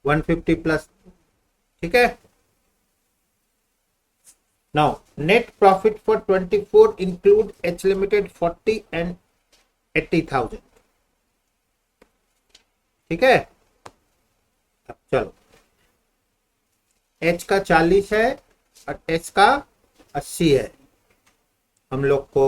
150 plus. ठीक है. Now net profit for 24 include H limited 40 and 80,000. ठीक है. अब चलो H का 40 है और H का 80 है. हम लोग को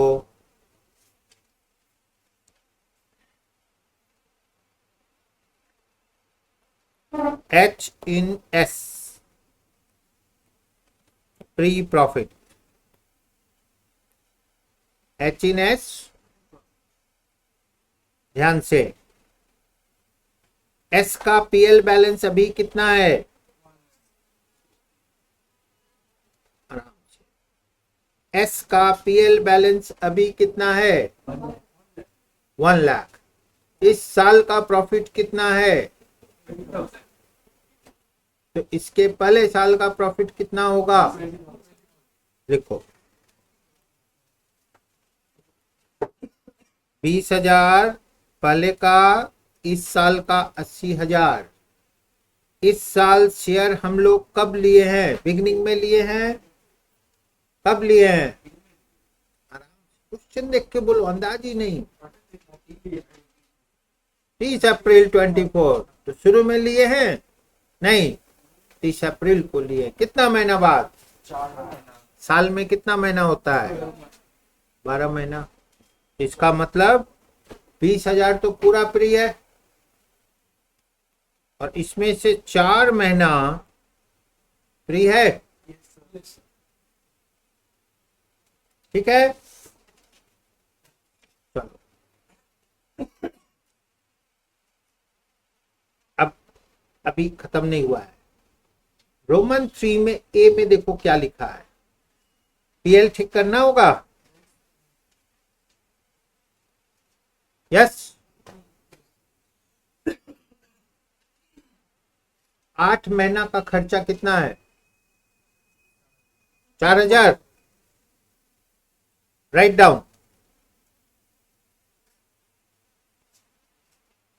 H in S pre profit. H in S ध्यान से. S का PL बैलेंस अभी कितना है आराम से. S का PL बैलेंस अभी कितना है 1 लाख. इस साल का प्रॉफिट कितना है तो इसके पहले साल का प्रॉफिट कितना होगा लिखो 20,000 पहले का, इस साल का 80,000. इस साल शेयर हम लोग कब लिए हैं? बिगनिंग में लिए हैं? कब लिए हैं? क्वेश्चन देख के बोलो, अंदाज ही नहीं। 30 अप्रैल 24, तो शुरू में लिए हैं? नहीं, 30 अप्रैल को लिए। कितना महीना बाद? साल में कितना महीना होता है? 12 महीना। इसका मतलब 20,000 तो पूरा फ्री है, और इसमें से 4 महीना फ्री है। ठीक है, चलो अब अभी खत्म नहीं हुआ है। रोमन 3 में ए में देखो क्या लिखा है। पीएल ठीक करना होगा। यस, 8 महीना का खर्चा कितना है? 4,000। Write down.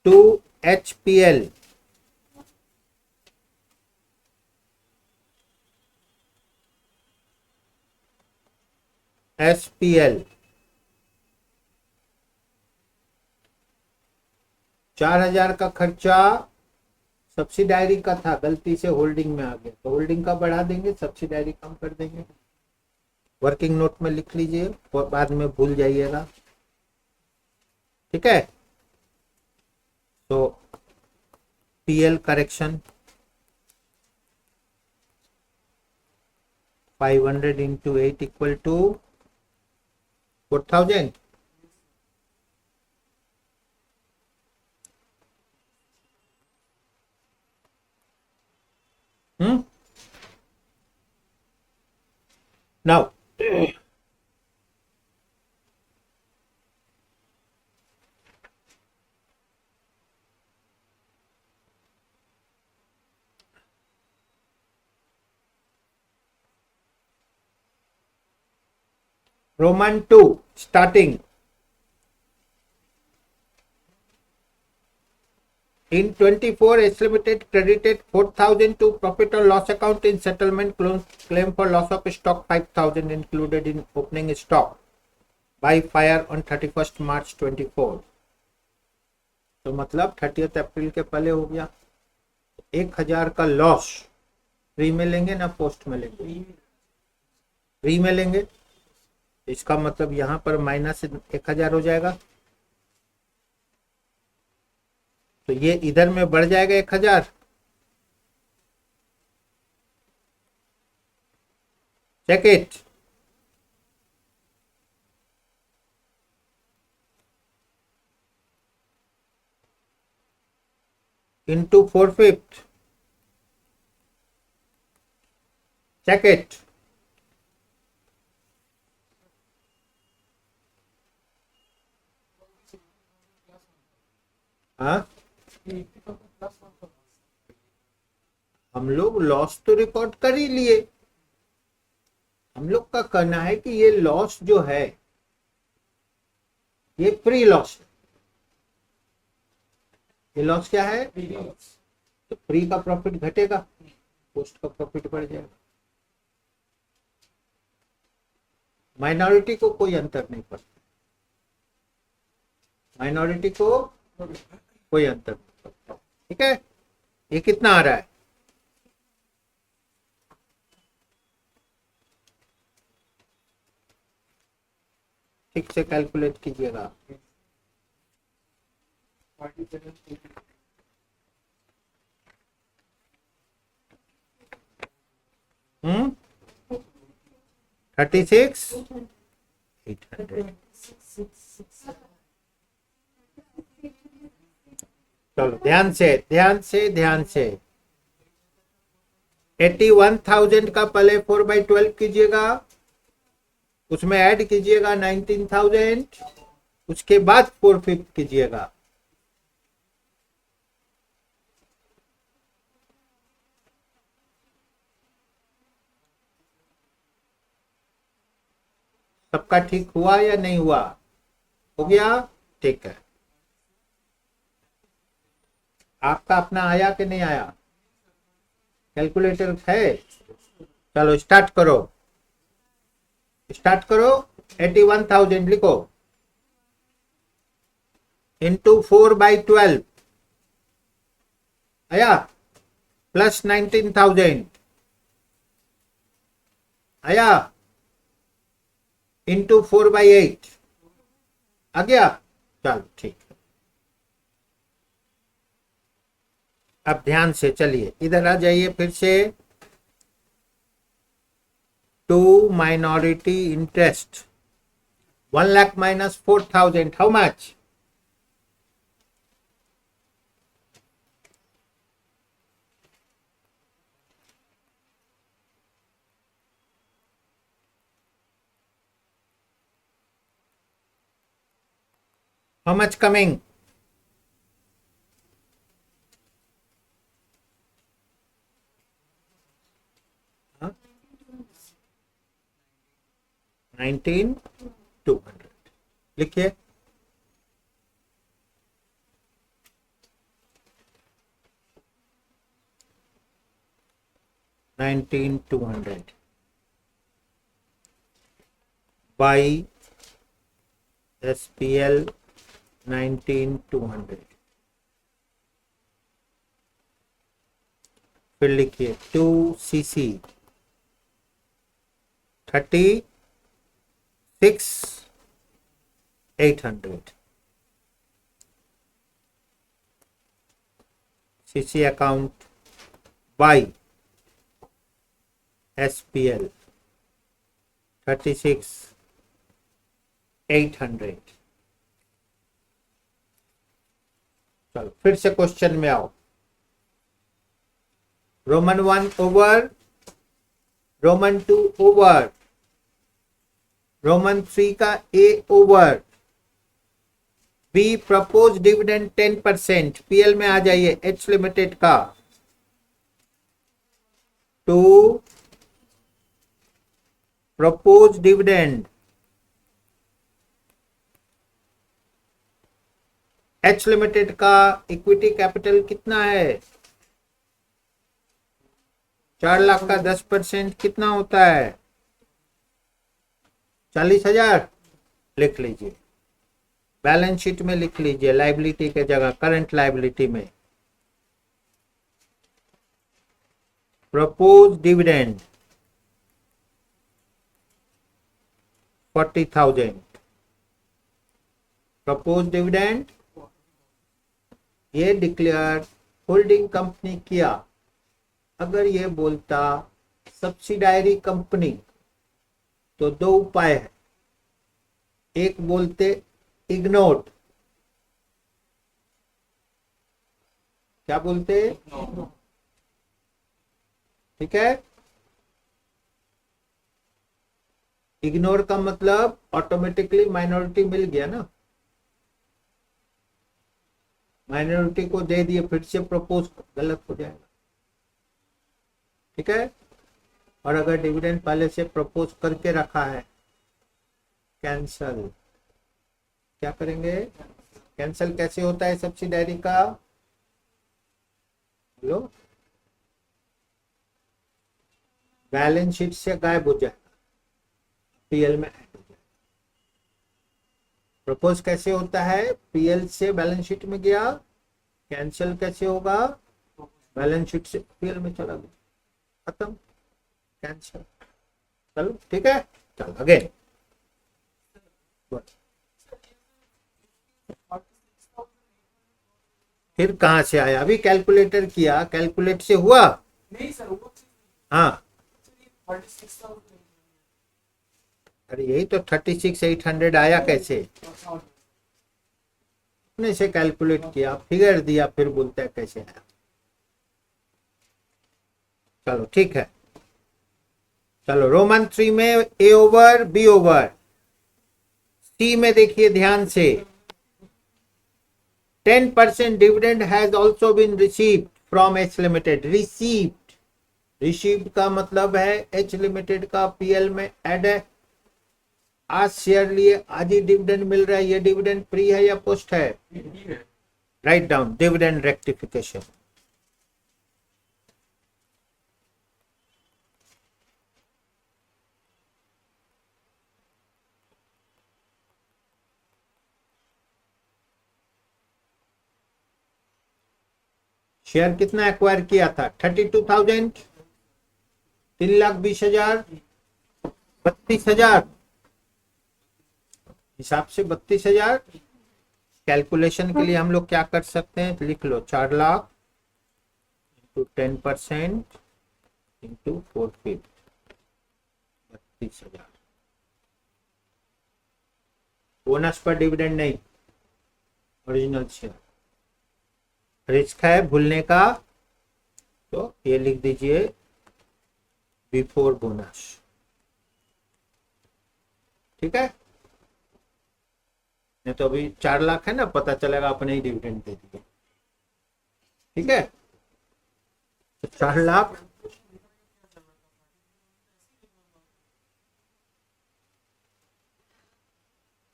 2 HPL, SPL, 4,000 का खर्चा सब्सिडायरी का था, गलती से होल्डिंग में आ गया, तो होल्डिंग का बढ़ा देंगे, सब्सिडायरी कम कर देंगे। वर्किंग नोट में लिख लीजिए और बाद में भूल जाइएगा। ठीक है, तो PL correction 500 into 8 equal to 4,000। Now, Roman 2 starting. In 24, S Limited credited 4,000 to profit or loss account in settlement claim for loss of stock 5,000 included in opening stock by fire on 31st March 24। तो मतलब 30 अप्रैल के पहले हो गया। 1,000 का loss free में लेंगे ना पोस्ट में लेंगे? फ्री में लेंगे। इसका मतलब यहाँ पर माइनस 1,000 हो जाएगा, तो ये इधर में बढ़ जाएगा 1,000। Check it. into 4/5। check it। हाँ, हम लोग लॉस तो रिकॉर्ड कर ही लिए। हम लोग का कहना है कि ये लॉस जो है ये प्री लॉस है। ये लॉस क्या है? तो प्री का प्रॉफिट घटेगा, पोस्ट का प्रॉफिट बढ़ जाएगा। माइनॉरिटी को कोई अंतर नहीं पड़ता, माइनॉरिटी को कोई अंतर नहीं पड़ता। ठीक है, ये कितना आ रहा है? ठीक से कैलकुलेट कीजिएगा। हम्म, 36,800। चलो ध्यान से ध्यान से ध्यान से। 81,000 का पहले 4/12 कीजिएगा, उसमें ऐड कीजिएगा 19,000, उसके बाद 4/5 कीजिएगा। सबका ठीक हुआ या नहीं हुआ? हो गया? ठीक है। आपका अपना आया कि नहीं आया? कैलकुलेटर है? चलो स्टार्ट करो, 81,000 लिखो इंटू 4/12 आया, प्लस 19,000 आया, इंटू 4/8 आ गया। चलो ठीक है, अब ध्यान से चलिए इधर आ जाइए फिर से। To minority interest 1 lakh minus 4,000 how much? How much coming? Huh? 19,200 लिखिए। $19,200 by SPL 19,200। फिर लिखिए 2CC 36,800 CC account by SPL 36,800। चलो फिर से क्वेश्चन में आओ। Roman 1 over, Roman 2 over, Roman 3 का A over, B propose dividend 10%। PL में आ जाइए, H लिमिटेड का 2 प्रपोज डिविडेंड, H लिमिटेड का इक्विटी कैपिटल कितना है? 4 लाख का 10% कितना होता है? 40,000 लिख लीजिए, बैलेंस शीट में लिख लीजिए, लायबिलिटी के जगह करंट लायबिलिटी में। प्रपोज डिविडेंड 40,000, प्रपोज डिविडेंड ये डिक्लेयर होल्डिंग कंपनी किया। अगर ये बोलता सब्सिडायरी कंपनी तो दो उपाय है, एक बोलते इग्नोर्ड, क्या बोलते? ठीक है, इग्नोर का मतलब ऑटोमेटिकली माइनॉरिटी मिल गया ना, माइनॉरिटी को दे दिए, फिर से प्रपोज गलत हो जाएगा। ठीक है, और अगर डिविडेंड पहले से प्रपोज करके रखा है, कैंसल, क्या करेंगे? कैंसल कैसे होता है सब्सिडायरी का? बोलो, बैलेंस शीट से गायब हो जाएगा, पीएल में ऐड हो जाएगा। प्रपोज कैसे होता है? पीएल से बैलेंस शीट में गया, कैंसल कैसे होगा? बैलेंस शीट से पीएल में चला गया, खत्म, कैंसल। चलो ठीक है, चलो अगेन। फिर कहां से आया? अभी कैलकुलेटर किया, कैलकुलेट से हुआ? नहीं सर, वो हाँ, 46,000। अरे यही तो 36,800 आया कैसे? अपने से कैलकुलेट किया, फिगर दिया, फिर बोलता है कैसे आया। चलो ठीक है, चलो रोमन 3 में A over B over, C में देखिए ध्यान से, 10% dividend has also been received from H limited. Received का मतलब है एच लिमिटेड का पीएल में ऐड है। आज शेयर लिए, आज ही डिविडेंड मिल रहा है। ये डिविडेंड प्री है या पोस्ट है? Write down dividend rectification. Share कितना एक्वायर किया था? 32,000, 3,20,000, 32,000, हिसाब से 32,000। कैलकुलेशन के लिए हम लोग क्या कर सकते हैं, लिख लो 4 लाख इंटू 10% इंटू 4/5, 32,000। बोनस पर डिविडेंड नहीं, ओरिजिनल शेयर। रिस्क है भूलने का, तो ये लिख दीजिए बिफोर बोनस। ठीक है, नहीं तो अभी 4 लाख है ना, पता चलेगा अपने ही डिविडेंड दे दिए। ठीक है, तो 4 लाख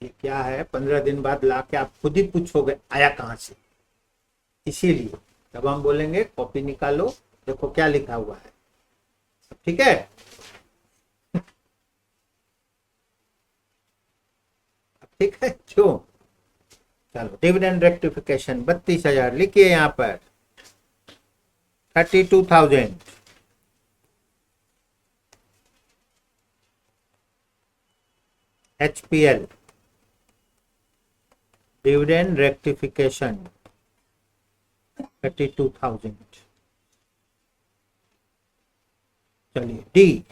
ये क्या है, 15 दिन बाद ला के आप खुद ही पूछोगे आया कहां से। इसीलिए जब हम बोलेंगे कॉपी निकालो, देखो क्या लिखा हुआ है। ठीक है, ठीक है क्यों। चलो डिविडेंड रेक्टिफिकेशन 32,000 लिखिए यहाँ पर, 32,000 HPL डिविडेंड रेक्टिफिकेशन 32,000। चलिए D,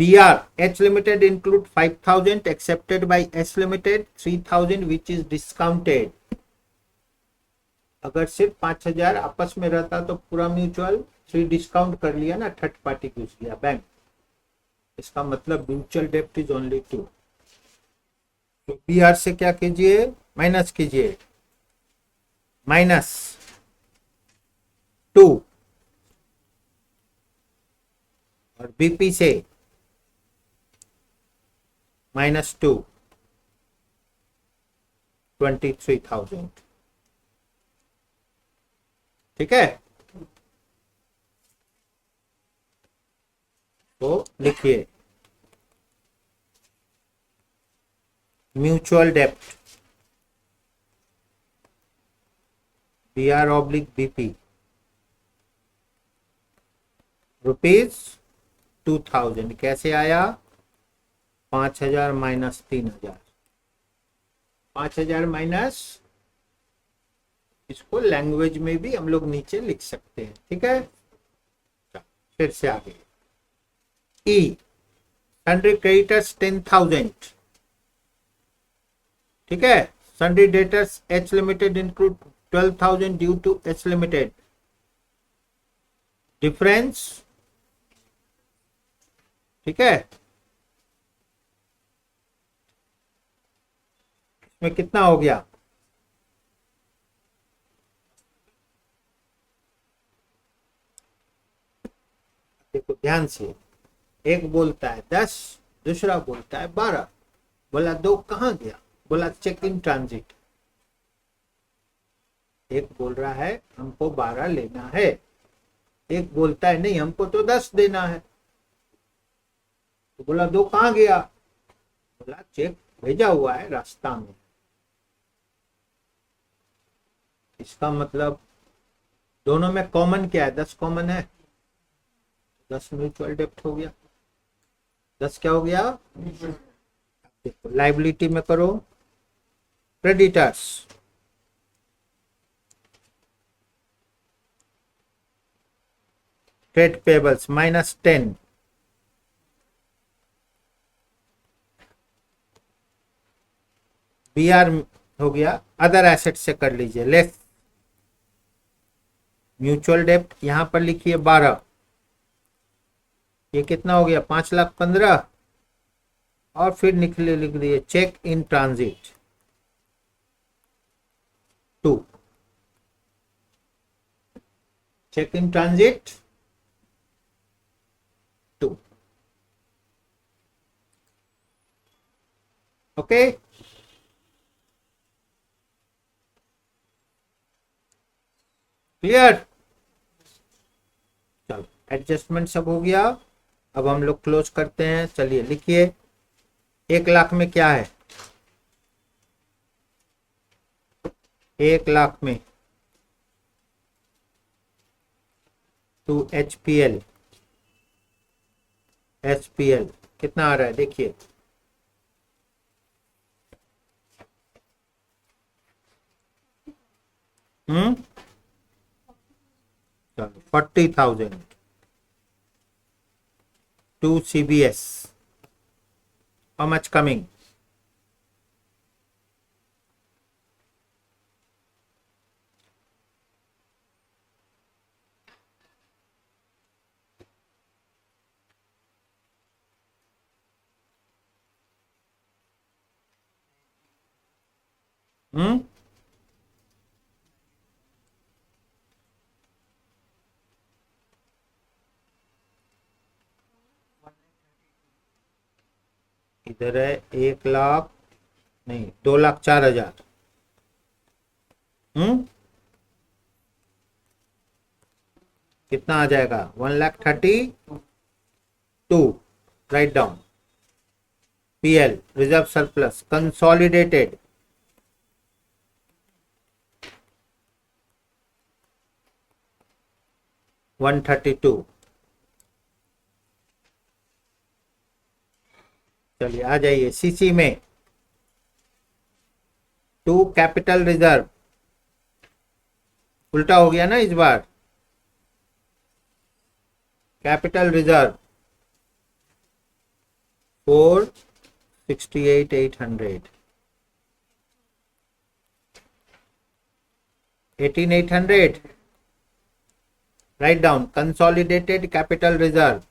BR H Limited include 5,000 accepted by S Limited, 3,000 which is discounted। अगर सिर्फ 5,000 आपस में रहता तो पूरा म्यूचुअल 3 डिस्काउंट कर लिया ना, थर्ड पार्टी घुस गया बैंक। इसका मतलब म्यूचुअल डेप्ट इज ओनली 2। तो BR से क्या कीजिए, माइनस कीजिए, -2, और BP से -2, 23,000। ठीक है, तो लिखिए म्यूचुअल डेप्ट BR/BP ₹2,000 कैसे आया, 5,000 माइनस 3,000, 5,000 माइनस, इसको लैंग्वेज में भी हम लोग नीचे लिख सकते हैं। ठीक है, फिर से आगे ई, सन्ड्री क्रेडिटर्स 10,000। ठीक है, sundry debtors H Limited include 12,000 due to H Limited, difference. ठीक है, इसमें कितना हो गया, देखो ध्यान से, एक बोलता है 10, दूसरा बोलता है 12। बोला 2 कहां गया, बोला चेक इन ट्रांजिट। एक बोल रहा है हमको 12 लेना है, एक बोलता है नहीं हमको तो 10 देना है। तो बोला 2 कहां गया, बोला चेक भेजा हुआ है रास्ता में। इसका मतलब दोनों में कॉमन क्या है, 10 कॉमन है, 10 म्यूचुअल डेप्ट हो गया। 10 क्या हो गया, देखो लाइबिलिटी में करो, क्रेडिटर्स ट्रेड पेबल्स -10, BR हो गया, अदर एसेट से कर लीजिए लेस म्यूचुअल डेप्ट, यहां पर लिखिए 12, ये कितना हो गया 5,15,000, और फिर लिख दिए cheque in transit 2, cheque in transit 2। Okay, clear. चलो एडजस्टमेंट सब हो गया, अब हम लोग क्लोज करते हैं। चलिए लिखिए 1 लाख में क्या है, 1 लाख में टू HPL, SPL कितना आ रहा है देखिए, चलो 40,000 to CBS, how much coming? इधर है 1 लाख नहीं 2,04,000, कितना आ जाएगा 1,32,000, write down. PL reserve surplus consolidated, $132। चलिए आ जाइए CC में, टू कैपिटल रिजर्व, उल्टा हो गया ना इस बार, capital reserve 468,800, 18,800, write down. Consolidated capital reserve,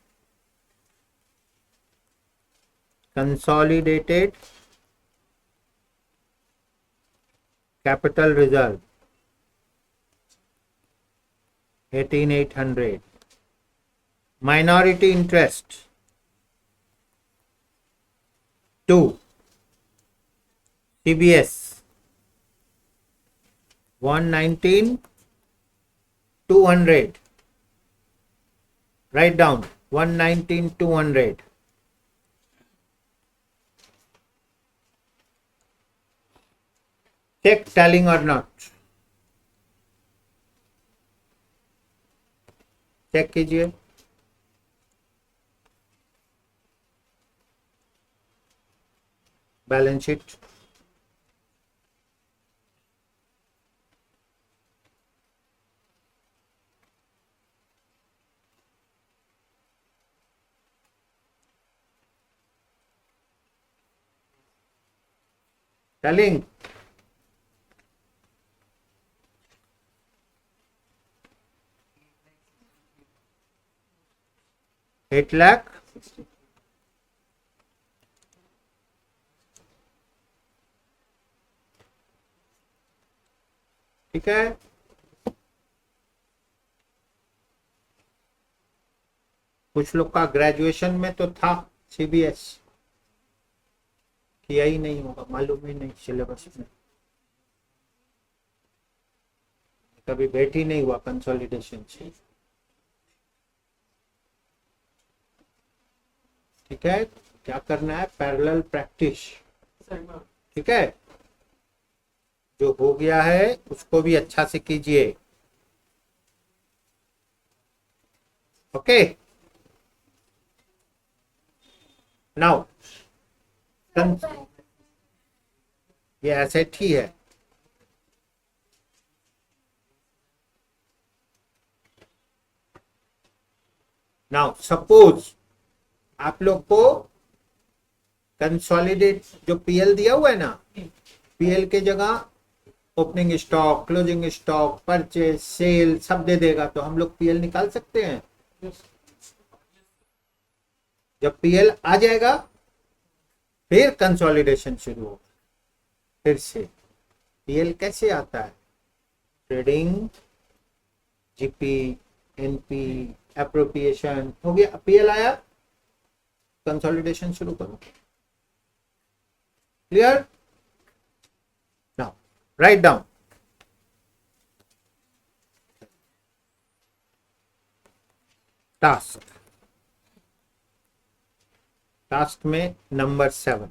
consolidated capital reserve 18,800, minority interest 2 CBS 119,200, write down 119,200, check tallying or not, check कीजिए। बैलेंस शीट टैलिंग, $8,00,000, ठीक है। कुछ लोग का ग्रेजुएशन में तो था CBS, किया ही नहीं होगा, मालूम ही नहीं सिलेबस में, कभी भेंट ही नहीं हुआ कंसोलिडेशन से, ठीक है। क्या करना है, पैरेलल प्रैक्टिस, ठीक है। जो हो गया है उसको भी अच्छा से कीजिए, ओके। नाउ ये एसेट ही है, नाउ सपोज आप लोग को कंसोलिडेट जो PL दिया हुआ है ना, PL के जगह opening stock, closing stock, purchase, sale सब दे देगा, तो हम लोग PL निकाल सकते हैं। जब PL आ जाएगा फिर कंसोलिडेशन शुरू होगा। फिर से PL कैसे आता है, ट्रेडिंग, GP, NP, एप्रोप्रिएशन हो गया, PL आया, कंसोलिडेशन शुरू करो, clear. Now write down, task में नंबर 7,